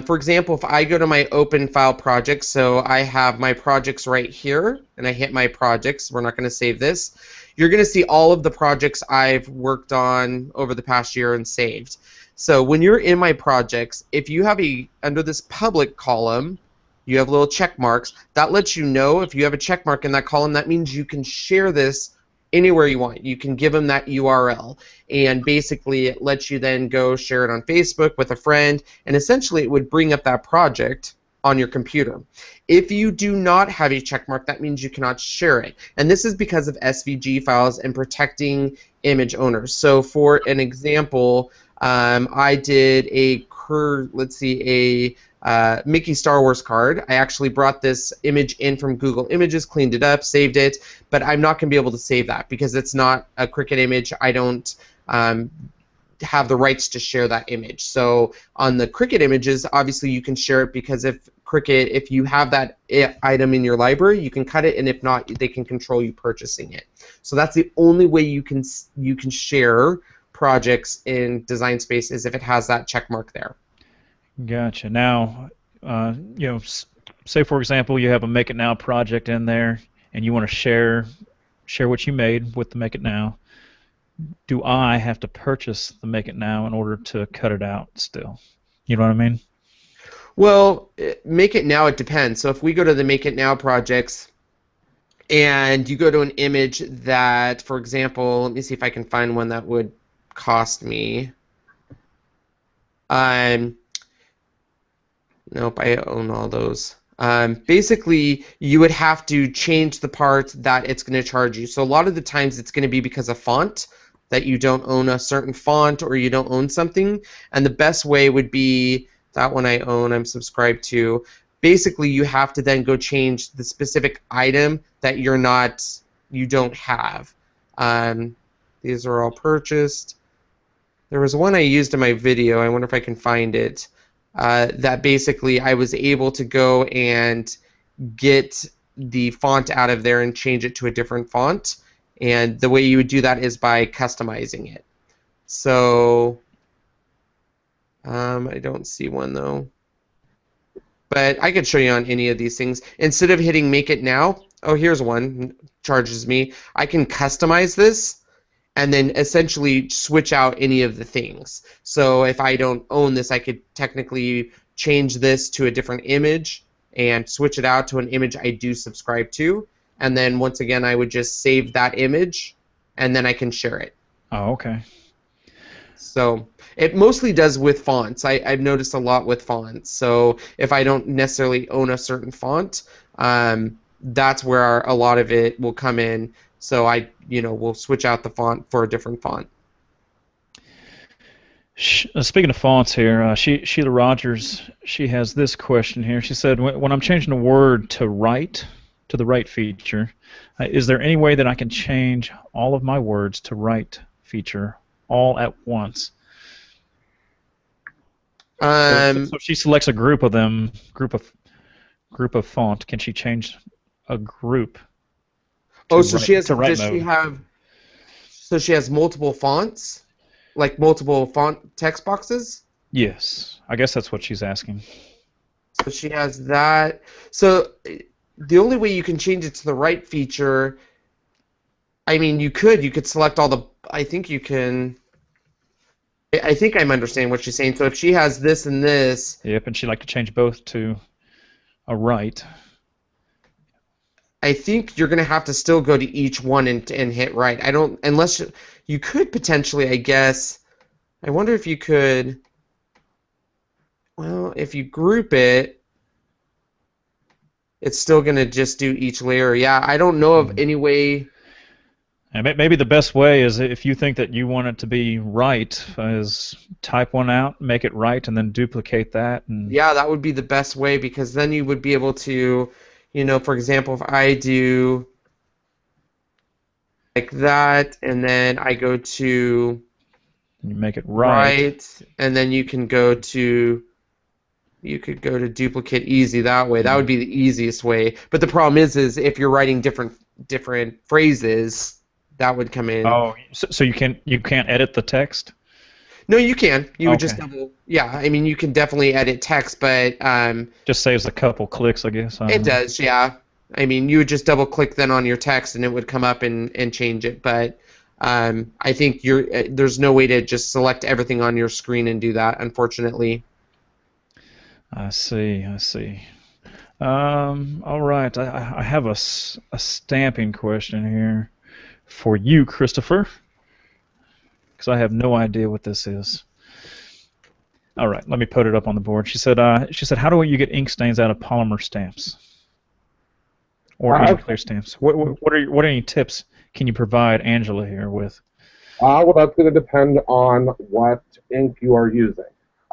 for example, if I go to my open file projects, so I have my projects right here, and I hit my projects. We're not going to save this. You're going to see all of the projects I've worked on over the past year and saved. So when you're in my projects, if you have under this public column, you have little check marks. That lets you know if you have a check mark in that column, that means you can share this anywhere you want. You can give them that URL, and basically it lets you then go share it on Facebook with a friend, and essentially it would bring up that project on your computer. If you do not have a check mark, that means you cannot share it, and this is because of SVG files and protecting image owners. So for an example, I did a Mickey Star Wars card. I actually brought this image in from Google Images, cleaned it up, saved it, but I'm not going to be able to save that because it's not a Cricut image. I don't have the rights to share that image. So on the Cricut images, obviously you can share it because if you have that item in your library, you can cut it, and if not, they can control you purchasing it. So that's the only way you can share projects in Design Space is if it has that check mark there. Gotcha. Now, say for example, you have a Make It Now project in there, and you want to share what you made with the Make It Now. Do I have to purchase the Make It Now in order to cut it out still? You know what I mean? Well, Make It Now, it depends. So if we go to the Make It Now projects, and you go to an image that, for example, let me see if I can find one that would cost me. Nope, I own all those. Basically, you would have to change the part that it's going to charge you. So a lot of the times it's going to be because of font, that you don't own a certain font or you don't own something. And the best way would be that one I own, I'm subscribed to. Basically, you have to then go change the specific item that you don't have. These are all purchased. There was one I used in my video. I wonder if I can find it. That basically I was able to go and get the font out of there and change it to a different font. And the way you would do that is by customizing it. So I don't see one though. But I could show you on any of these things. Instead of hitting Make It Now, oh, here's one, charges me. I can customize this and then essentially switch out any of the things. So if I don't own this, I could technically change this to a different image and switch it out to an image I do subscribe to. And then once again, I would just save that image, and then I can share it. Oh, okay. So it mostly does with fonts. I've noticed a lot with fonts. So if I don't necessarily own a certain font, that's where a lot of it will come in. So we'll switch out the font for a different font. Speaking of fonts here, Sheila Rogers, she has this question here. She said, when I'm changing a word to right, to the right feature, is there any way that I can change all of my words to right feature all at once? So if she selects a group of them, group of font, can she change a group? Oh, so she has she has multiple fonts, like multiple font text boxes? Yes, I guess that's what she's asking. So she has that. So the only way you can change it to the right feature, I mean, you could select all the. I think you can. I think I'm understanding what she's saying. So if she has this and this. Yep, and she'd like to change both to a right. I think you're going to have to still go to each one and hit right. I don't, unless you could potentially, I guess. I wonder if you could. Well, if you group it, it's still going to just do each layer. Yeah, I don't know of any way. And maybe the best way is if you think that you want it to be right, is type one out, make it right, and then duplicate that. And Yeah, that would be the best way because then you would be able to, for example, if I do like that and then I go to you make it right. right, and then you could go to duplicate easy that way. That would be the easiest way. But the problem is if you're writing different phrases, that would come in. Oh, so you can't edit the text? No, you can. You would Okay. just yeah. I mean, you can definitely edit text, but Just saves a couple clicks, I guess. it does. Yeah. I mean, you would just double click then on your text, and it would come up and change it. But I think there's no way to just select everything on your screen and do that, unfortunately. I see. All right. I have a stamping question here for you, Christopher, because I have no idea what this is. All right, let me put it up on the board. She said, how do you get ink stains out of polymer stamps or any clear stamps? What are any tips can you provide Angela here with? Well, that's going to depend on what ink you are using.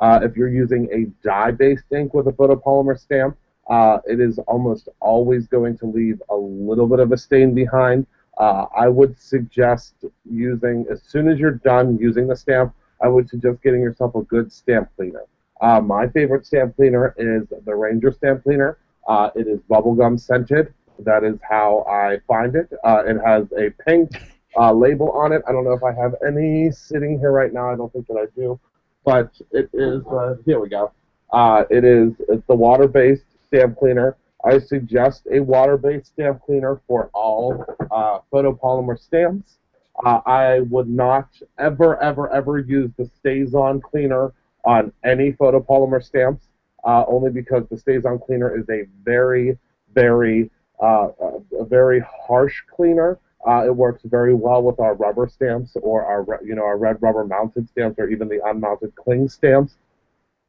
If you're using a dye-based ink with a photopolymer stamp, it is almost always going to leave a little bit of a stain behind. I would suggest as soon as you're done using the stamp, I would suggest getting yourself a good stamp cleaner. My favorite stamp cleaner is the Ranger stamp cleaner. It is bubblegum scented. That is how I find it. It has a pink label on it. I don't know if I have any sitting here right now. I don't think that I do. But it is, here we go. It's the water-based stamp cleaner. I suggest a water-based stamp cleaner for all photopolymer stamps. I would not ever use the Stays-On cleaner on any photopolymer stamps, only because the Stays-On cleaner is a very harsh cleaner. It works very well with our rubber stamps or our red rubber mounted stamps or even the unmounted cling stamps.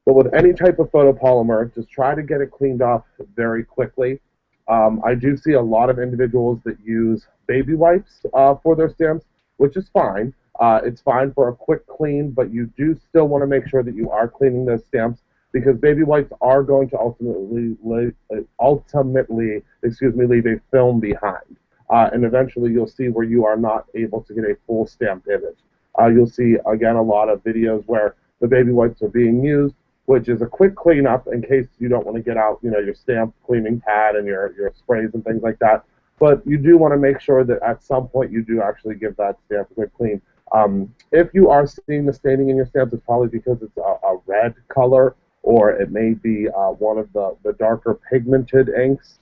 But with any type of photopolymer, just try to get it cleaned off very quickly. I do see a lot of individuals that use baby wipes for their stamps, which is fine. It's fine for a quick clean, but you do still want to make sure that you are cleaning those stamps because baby wipes are going to ultimately leave a film behind. And eventually you'll see where you are not able to get a full stamped image. You'll see, again, a lot of videos where the baby wipes are being used, which is a quick cleanup in case you don't want to get out, your stamp cleaning pad and your sprays and things like that. But you do want to make sure that at some point you do actually give that stamp a quick clean. If you are seeing the staining in your stamps, it's probably because it's a red color, or it may be one of the darker pigmented inks.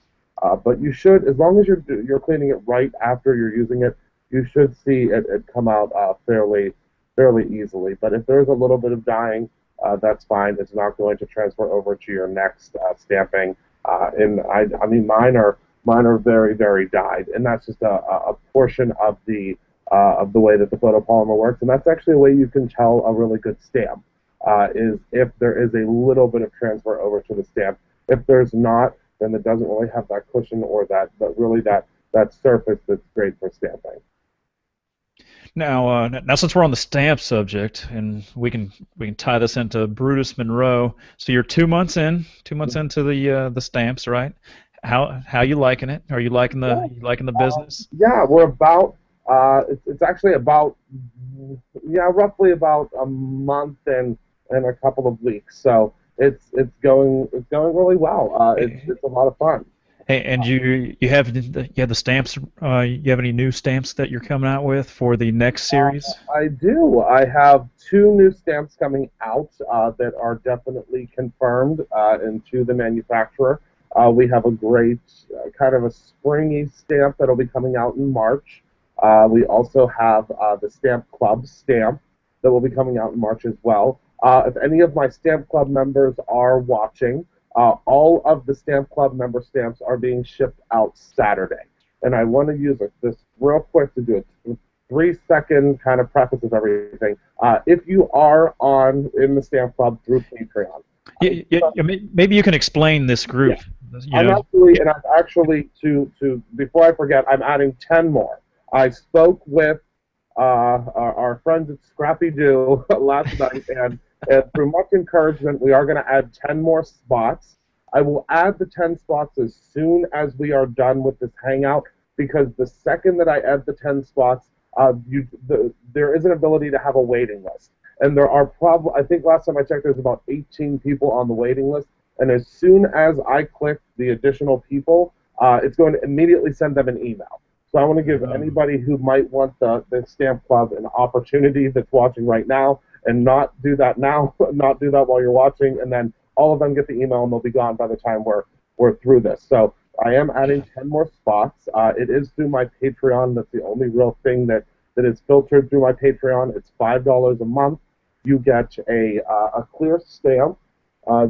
But you should, as long as you're cleaning it right after you're using it, you should see it come out fairly easily. But if there's a little bit of dyeing, that's fine. It's not going to transfer over to your next stamping. And I mean, mine are very dyed, and that's just a portion of the way that the photopolymer works. And that's actually a way you can tell a really good stamp is if there is a little bit of transfer over to the stamp. If there's not, then it doesn't really have that cushion or that surface that's great for stamping. Now since we're on the stamp subject, and we can tie this into Brutus Monroe. So you're 2 months into the stamps, right? How you liking it? Are you liking the business? Yeah, we're about it's actually about roughly about a month and a couple of weeks. So it's going really well. It's a lot of fun. Hey, and you have the stamps. You have any new stamps that you're coming out with for the next series? I do. I have 2 new stamps coming out that are definitely confirmed into the manufacturer. We have a great kind of a springy stamp that'll be coming out in March. We also have the Stamp Club stamp that will be coming out in March as well. If any of my Stamp Club members are watching, all of the Stamp Club member stamps are being shipped out Saturday. And I want to use this real quick to do a 3-second kind of preface of everything. If you are in the Stamp Club through Patreon. Maybe you can explain this group. Yeah. Before I forget, I'm adding 10 more. I spoke with our friends at ScrappyDew last night, and through much encouragement, we are going to add 10 more spots. I will add the 10 spots as soon as we are done with this hangout, because the second that I add the 10 spots, there is an ability to have a waiting list. And there are I think last time I checked, there's about 18 people on the waiting list. And as soon as I click the additional people, it's going to immediately send them an email. So I want to give anybody who might want the Stamp Club an opportunity that's watching right now, and not do that now, not do that while you're watching, and then all of them get the email and they'll be gone by the time we're through this. So I am adding 10 more spots. It is through my Patreon. That's the only real thing that is filtered through my Patreon. It's $5 a month. You get a clear stamp,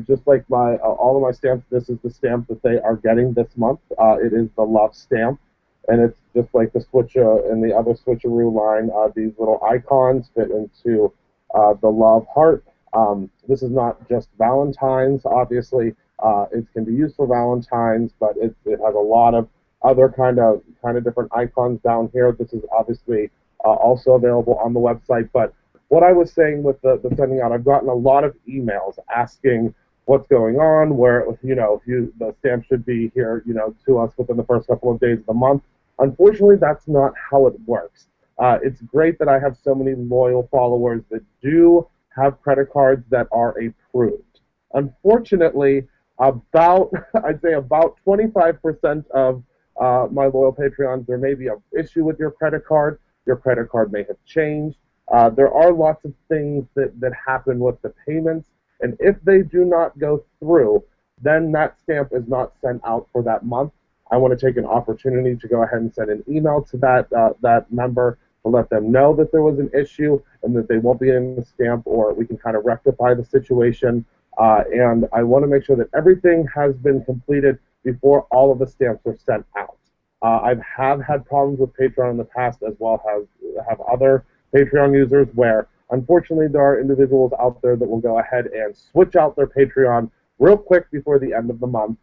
just like all of my stamps. This is the stamp that they are getting this month. It is the Love stamp, and it's just like the Switch and the other Switcheroo line. These little icons fit into the Love heart. This is not just Valentine's, obviously. It can be used for Valentine's, but it has a lot of other kind of different icons down here. This is obviously also available on the website. But what I was saying with the sending out, I've gotten a lot of emails asking what's going on, where the stamp should be here, to us within the first couple of days of the month. Unfortunately, that's not how it works. It's great that I have so many loyal followers that do have credit cards that are approved. Unfortunately, I'd say about 25% of my loyal Patreons, there may be an issue with your credit card. Your credit card may have changed. There are lots of things that happen with the payments, and if they do not go through, then that stamp is not sent out for that month. I want to take an opportunity to go ahead and send an email to that member to let them know that there was an issue and that they won't be getting the stamp, or we can kind of rectify the situation. And I want to make sure that everything has been completed before all of the stamps are sent out. I have had problems with Patreon in the past, as well as have other Patreon users, where unfortunately there are individuals out there that will go ahead and switch out their Patreon real quick before the end of the month.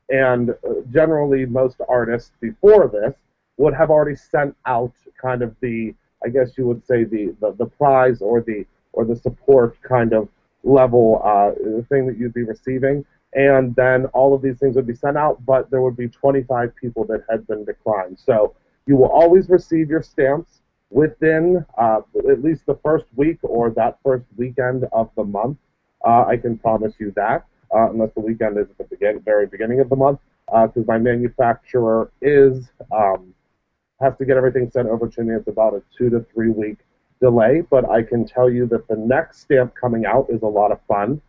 And generally, most artists before this would have already sent out kind of I guess you would say the prize or the support kind of level thing that you'd be receiving, and then all of these things would be sent out, but there would be 25 people that had been declined. So you will always receive your stamps within at least the first week or that first weekend of the month. I can promise you that, unless the weekend is at the very beginning of the month, because my manufacturer has to get everything sent over to me. It's about a 2 to 3 week delay, but I can tell you that the next stamp coming out is a lot of fun.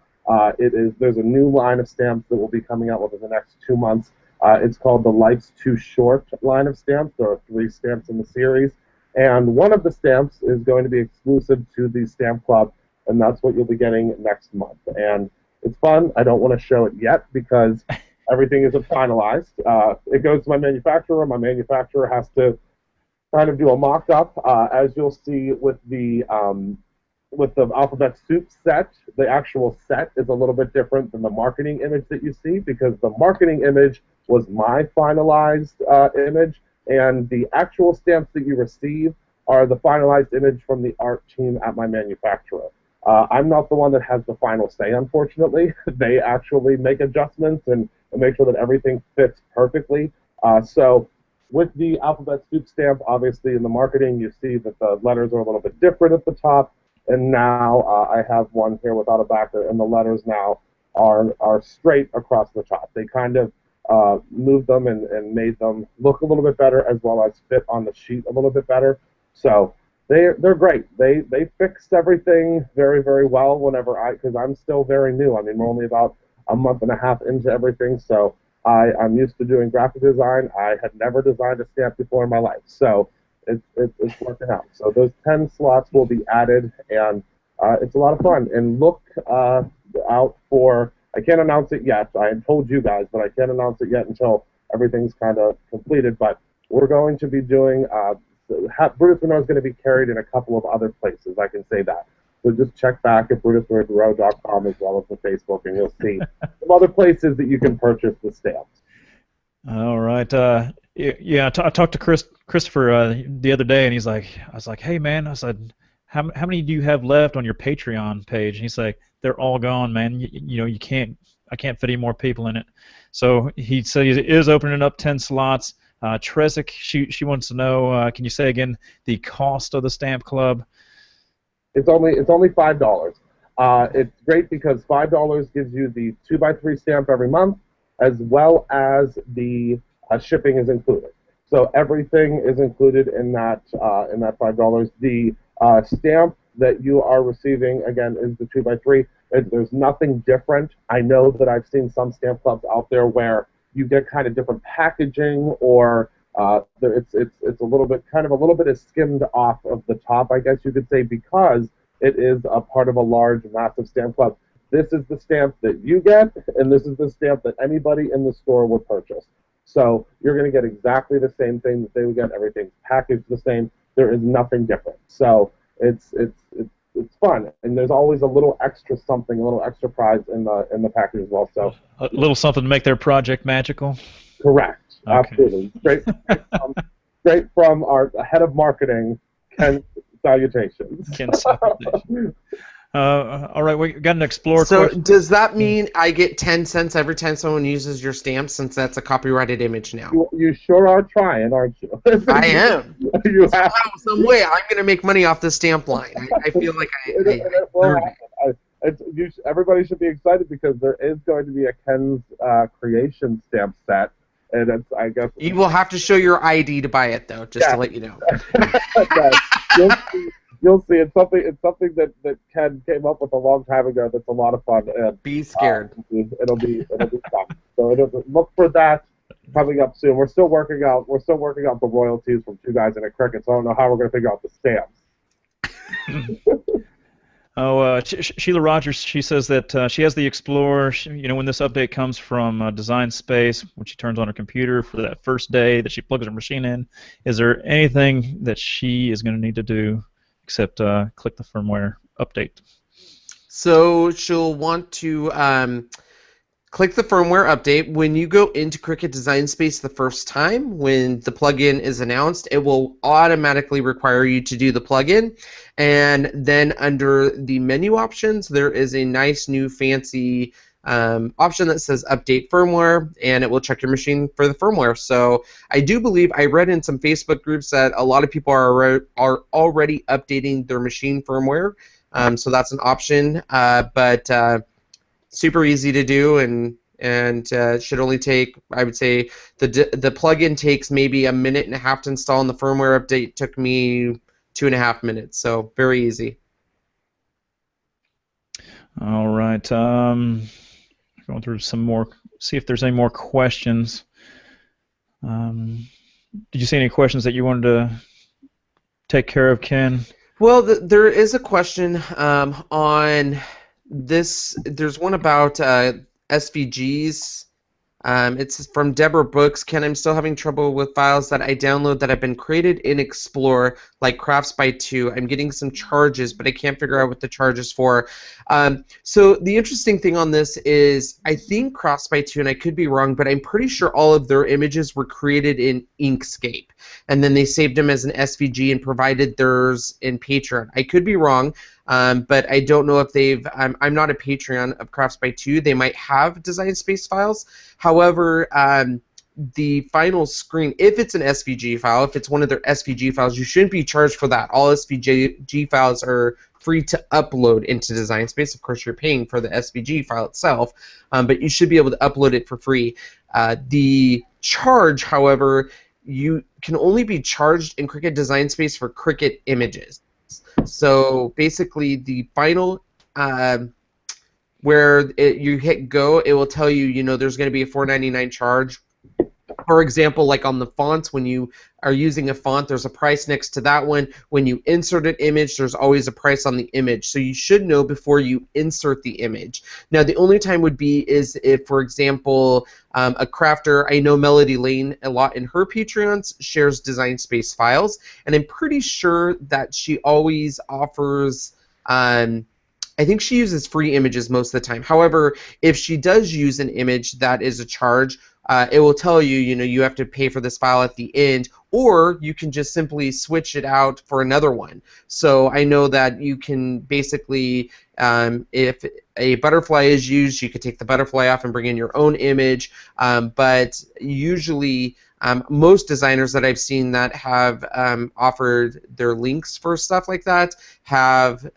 There's a new line of stamps that will be coming out within the next 2 months. It's called the Life's Too Short line of stamps. There are 3 stamps in the series, and one of the stamps is going to be exclusive to the Stamp Club, and that's what you'll be getting next month. And it's fun. I don't want to show it yet because everything isn't finalized. It goes to my manufacturer. My manufacturer has to kind of do a mock-up. As you'll see with the Alphabet Soup set, the actual set is a little bit different than the marketing image that you see, because the marketing image was my finalized image, and the actual stamps that you receive are the finalized image from the art team at my manufacturer. I'm not the one that has the final say, unfortunately. They actually make adjustments and make sure that everything fits perfectly. So with the Alphabet Soup stamp, obviously in the marketing, you see that the letters are a little bit different at the top, and now I have one here without a backer, and the letters now are straight across the top. They kind of moved them and made them look a little bit better, as well as fit on the sheet a little bit better. So they're great. They fixed everything very, very well because I'm still very new. I mean, we're only about a month and a half into everything, so I'm used to doing graphic design. I had never designed a stamp before in my life, so it's working out. So those 10 slots will be added, and it's a lot of fun. And look out for, I can't announce it yet. I had told you guys, but I can't announce it yet until everything's kind of completed. But we're going to be doing, Brutus Monroe is going to be carried in a couple of other places, I can say that. So just check back at BrutusMonroe.com as well as the Facebook, and you'll see some other places that you can purchase the stamps. All right. Yeah, I talked to Christopher the other day, and I was like, hey man, I said, how many do you have left on your Patreon page? And he's like, they're all gone, man. You know, I can't fit any more people in it. So he said he is opening up 10 slots. Tresic, she wants to know, can you say again the cost of the stamp club? It's only $5. It's great because $5 gives you the 2x3 stamp every month, as well as the shipping is included. So everything is included in that $5. The stamp that you are receiving again is the 2x3. There's nothing different. I know that I've seen some stamp clubs out there where you get kind of different packaging, or it's a little bit is skimmed off of the top, I guess you could say, because it is a part of a large, massive stamp club. This is the stamp that you get, and this is the stamp that anybody in the store would purchase. So you're going to get exactly the same thing that they would get. Everything's packaged the same. There is nothing different. So it's fun, and there's always a little extra something, a little extra prize in the package as well. So a little something to make their project magical. Correct. Okay. Absolutely. Straight from our head of marketing, Ken. Salutations. Ken, salutations. All right, we got an Explorer question. So does that mean I get 10 cents every time someone uses your stamp, since that's a copyrighted image now? You sure are trying, aren't you? I am. Some way I'm going to make money off the stamp line. I feel like everybody should be excited because there is going to be a Ken's Kreations stamp set. And it's, I guess you will have to show your ID to buy it, though, just to let you know. You'll see. It's something that Ken came up with a long time ago. That's a lot of fun. And, be scared. It'll be fun. So look for that coming up soon. We're still working out the royalties from two guys in a Cricut. So I don't know how we're going to figure out the stamps. Sheila Rogers, she says that she has the Explorer. When this update comes from Design Space, when she turns on her computer for that first day that she plugs her machine in, is there anything that she is going to need to do except click the firmware update? So she'll want to click the firmware update. When you go into Cricut Design Space the first time, when the plugin is announced, it will automatically require you to do the plugin. And then under the menu options, there is a nice new fancy option that says Update Firmware, and it will check your machine for the firmware. So I do believe, I read in some Facebook groups that a lot of people are already updating their machine firmware. So that's an option, but super easy to do, and should only take, I would say, the plugin takes maybe a minute and a half to install, and the firmware update took me 2.5 minutes, so very easy. All right, going through some more, see if there's any more questions. Did you see any questions that you wanted to take care of, Ken? Well, there is a question on this. There's one about SVGs. It's from Deborah Books. Ken, I'm still having trouble with files that I download that have been created in Explorer, like Crafts by 2. I'm getting some charges, but I can't figure out what the charge is for. So the interesting thing on this is, I think Crafts by 2, and I could be wrong, but I'm pretty sure all of their images were created in Inkscape, and then they saved them as an SVG and provided theirs in Patreon. I could be wrong. But I don't know if they've. I'm not a Patreon of Crafts by 2. They might have Design Space files. However, the final screen, if it's an SVG file, if it's one of their SVG files, you shouldn't be charged for that. All SVG files are free to upload into Design Space. Of course, you're paying for the SVG file itself, but you should be able to upload it for free. The charge, however, you can only be charged in Cricut Design Space for Cricut images. So basically, the final where you hit go, it will tell you, there's going to be a $4.99 charge. For example, like on the fonts, when you are using a font, there's a price next to that one. When you insert an image, there's always a price on the image. So you should know before you insert the image. Now, the only time would be is if, for example, a crafter, I know Melody Lane a lot in her Patreons, shares Design Space files, and I'm pretty sure that she always offers, I think she uses free images most of the time. However, if she does use an image that is a charge, it will tell you, you have to pay for this file at the end, or you can just simply switch it out for another one. So I know that you can basically, if a butterfly is used, you could take the butterfly off and bring in your own image, but usually most designers that I've seen that have offered their links for stuff like that have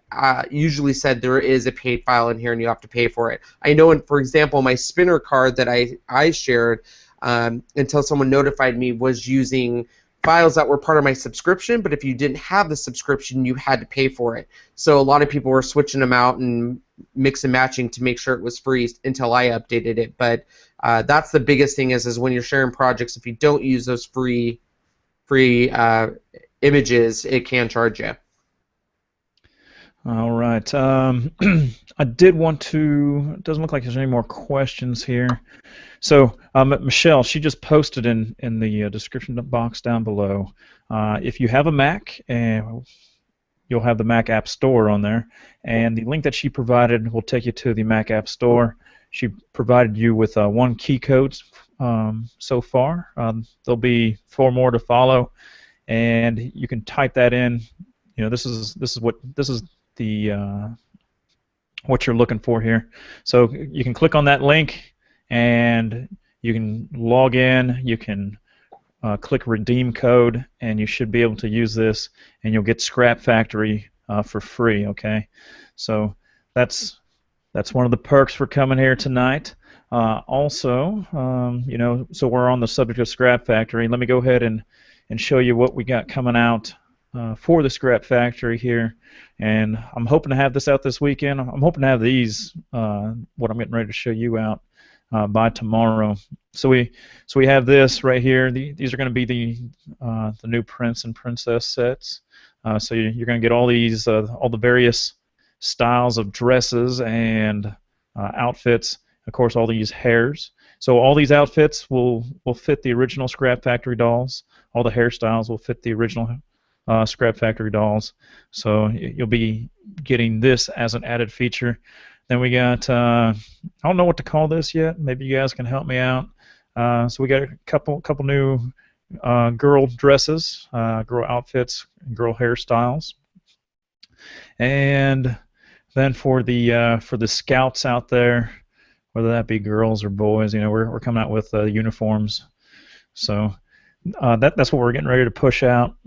usually said there is a paid file in here and you have to pay for it. I know, for example, my spinner card that I shared until someone notified me was using files that were part of my subscription, but if you didn't have the subscription, you had to pay for it. So a lot of people were switching them out and mix and matching to make sure it was free until I updated it. But that's the biggest thing is when you're sharing projects, if you don't use those free images, it can charge you. All right. I did want to. It doesn't look like there's any more questions here. So Michelle, she just posted in the description box down below. If you have a Mac, you'll have the Mac App Store on there, and the link that she provided will take you to the Mac App Store. She provided you with 1 key code so far. There'll be 4 more to follow, and you can type that in. This is the what you're looking for here. So you can click on that link and you can log in. You can click redeem code, and you should be able to use this, and you'll get Scrap Factory for free. Okay, so that's one of the perks for coming here tonight. Also, so we're on the subject of Scrap Factory. Let me go ahead and show you what we got coming out for the Scrap Factory here, and I'm hoping to have this out this weekend. I'm hoping to have these, what I'm getting ready to show you out, by tomorrow. So we have this right here. These are going to be the new Prince and Princess sets. So you're going to get all these, all the various styles of dresses and outfits. Of course, all these hairs. So all these outfits will fit the original Scrap Factory dolls. All the hairstyles will fit the original Scrap Factory dolls. So you'll be getting this as an added feature. Then we got, I don't know what to call this yet. Maybe you guys can help me out. So we got a couple new girl dresses, girl outfits, and girl hairstyles. And then for the scouts out there, whether that be girls or boys, we're coming out with uniforms. So that's what we're getting ready to push out.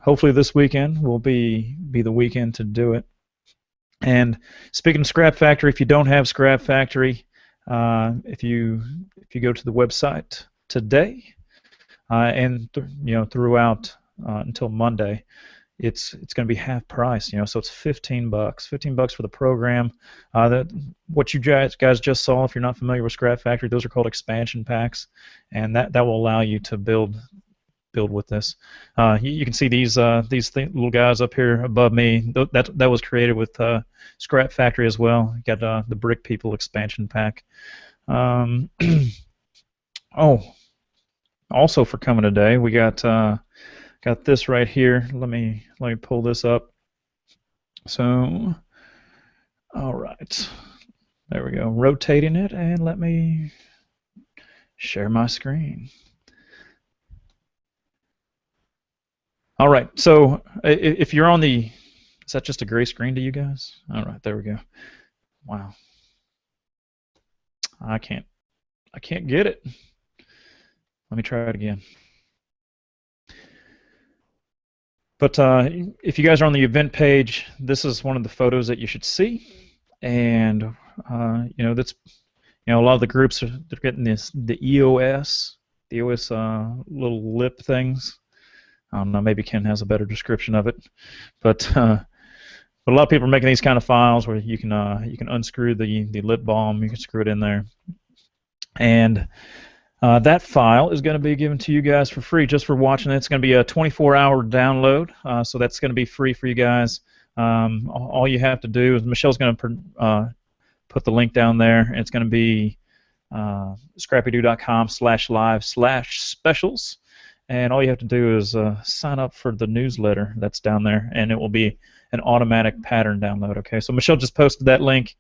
Hopefully this weekend will be the weekend to do it. And speaking of Scrap Factory, if you don't have Scrap Factory, if you go to the website today and throughout until Monday, it's going to be half price. So it's $15. $15 for the program. What you guys just saw, if you're not familiar with Scrap Factory, those are called expansion packs, and that will allow you to build with this. You can see these little guys up here above me. That was created with Scrap Factory as well. You got the Brick People expansion pack. Oh, also for coming today, we got this right here. Let me pull this up. So, all right, there we go. Rotating it, and let me share my screen. All right, so if you're on the, is that just a gray screen to you guys? All right, there we go. Wow, I can't get it. Let me try it again. But if you guys are on the event page, this is one of the photos that you should see, and that's a lot of the groups they're getting the EOS little lip things. I don't know, maybe Ken has a better description of it, but a lot of people are making these kind of files where you can unscrew the lip balm, you can screw it in there, and that file is going to be given to you guys for free just for watching it. It's going to be a 24-hour download, so that's going to be free for you guys. All you have to do is Michelle's going to put the link down there, and it's going to be ScrappyDew.com/live/specials. And all you have to do is sign up for the newsletter that's down there, and it will be an automatic pattern download. Okay, so Michelle just posted that link.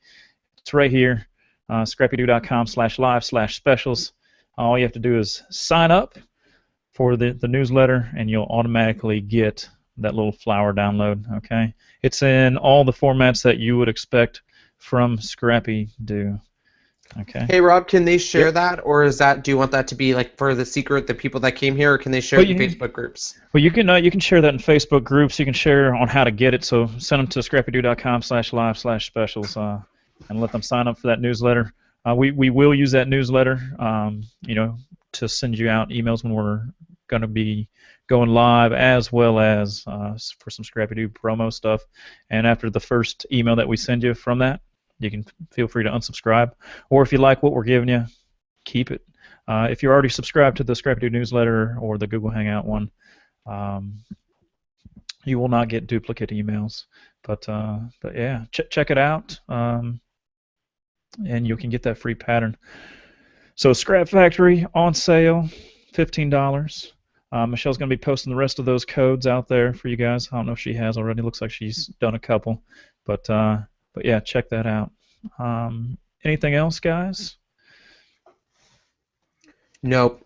It's right here, ScrappyDew.com/live/specials. All you have to do is sign up for the newsletter, and you'll automatically get that little flower download. Okay, it's in all the formats that you would expect from ScrappyDew. Okay. Hey Rob, can they share Yep. that, or is that? Do you want that to be like for the secret, the people that came here, or can they share Well, it in Facebook groups? Well, you can share that in Facebook groups. You can share on how to get it. So send them to scrappydew.com/live/specials and let them sign up for that newsletter. We will use that newsletter, to send you out emails when we're going to be going live, as well as for some ScrappyDew promo stuff. And after the first email that we send you from that, you can feel free to unsubscribe. Or if you like what we're giving you, keep it. If you're already subscribed to the ScrappyDew newsletter or the Google Hangout one, you will not get duplicate emails. But yeah, check it out, and you can get that free pattern. So Scrap Factory on sale, $15. Michelle's going to be posting the rest of those codes out there for you guys. I don't know if she has already. Looks like she's done a couple. But yeah, check that out. Anything else, guys? Nope.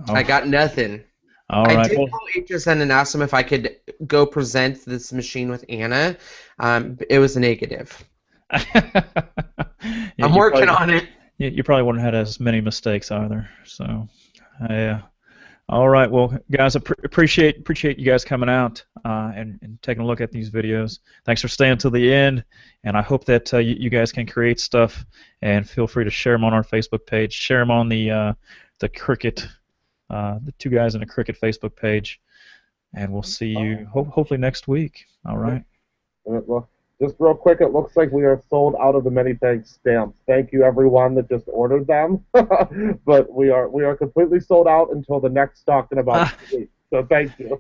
Oh, I got nothing. all I right. did Well, call HSN and ask them if I could go present this machine with Anna. It was a negative. yeah, I'm working on it. You probably wouldn't have had as many mistakes either. So, yeah. All right. Well, guys, appreciate you guys coming out and taking a look at these videos. Thanks for staying till the end, and I hope that you guys can create stuff. And feel free to share them on our Facebook page. Share them on the Cricut, the Two Guys in a Cricut Facebook page, and we'll see you hopefully next week. All right. Well, just real quick, it looks like we are sold out of the many thanks stamps. Thank you, everyone that just ordered them. But we are completely sold out until the next stock in about 2 weeks. So thank you.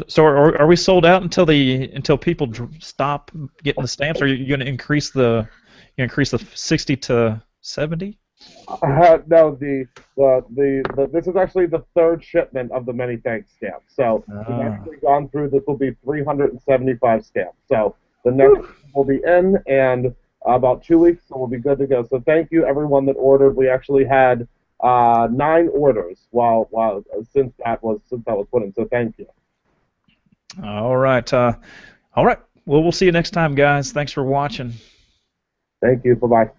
So are we sold out until people stop getting the stamps? Or are you going to increase the 60 to 70? No, this is actually the third shipment of the many thanks stamps. So we've actually gone through. This will be 375 stamps. So the next will be in, and about 2 weeks, so we'll be good to go. So thank you, everyone that ordered. We actually had 9 orders since that was put in. So thank you. All right. All right. Well, we'll see you next time, guys. Thanks for watching. Thank you. Bye bye.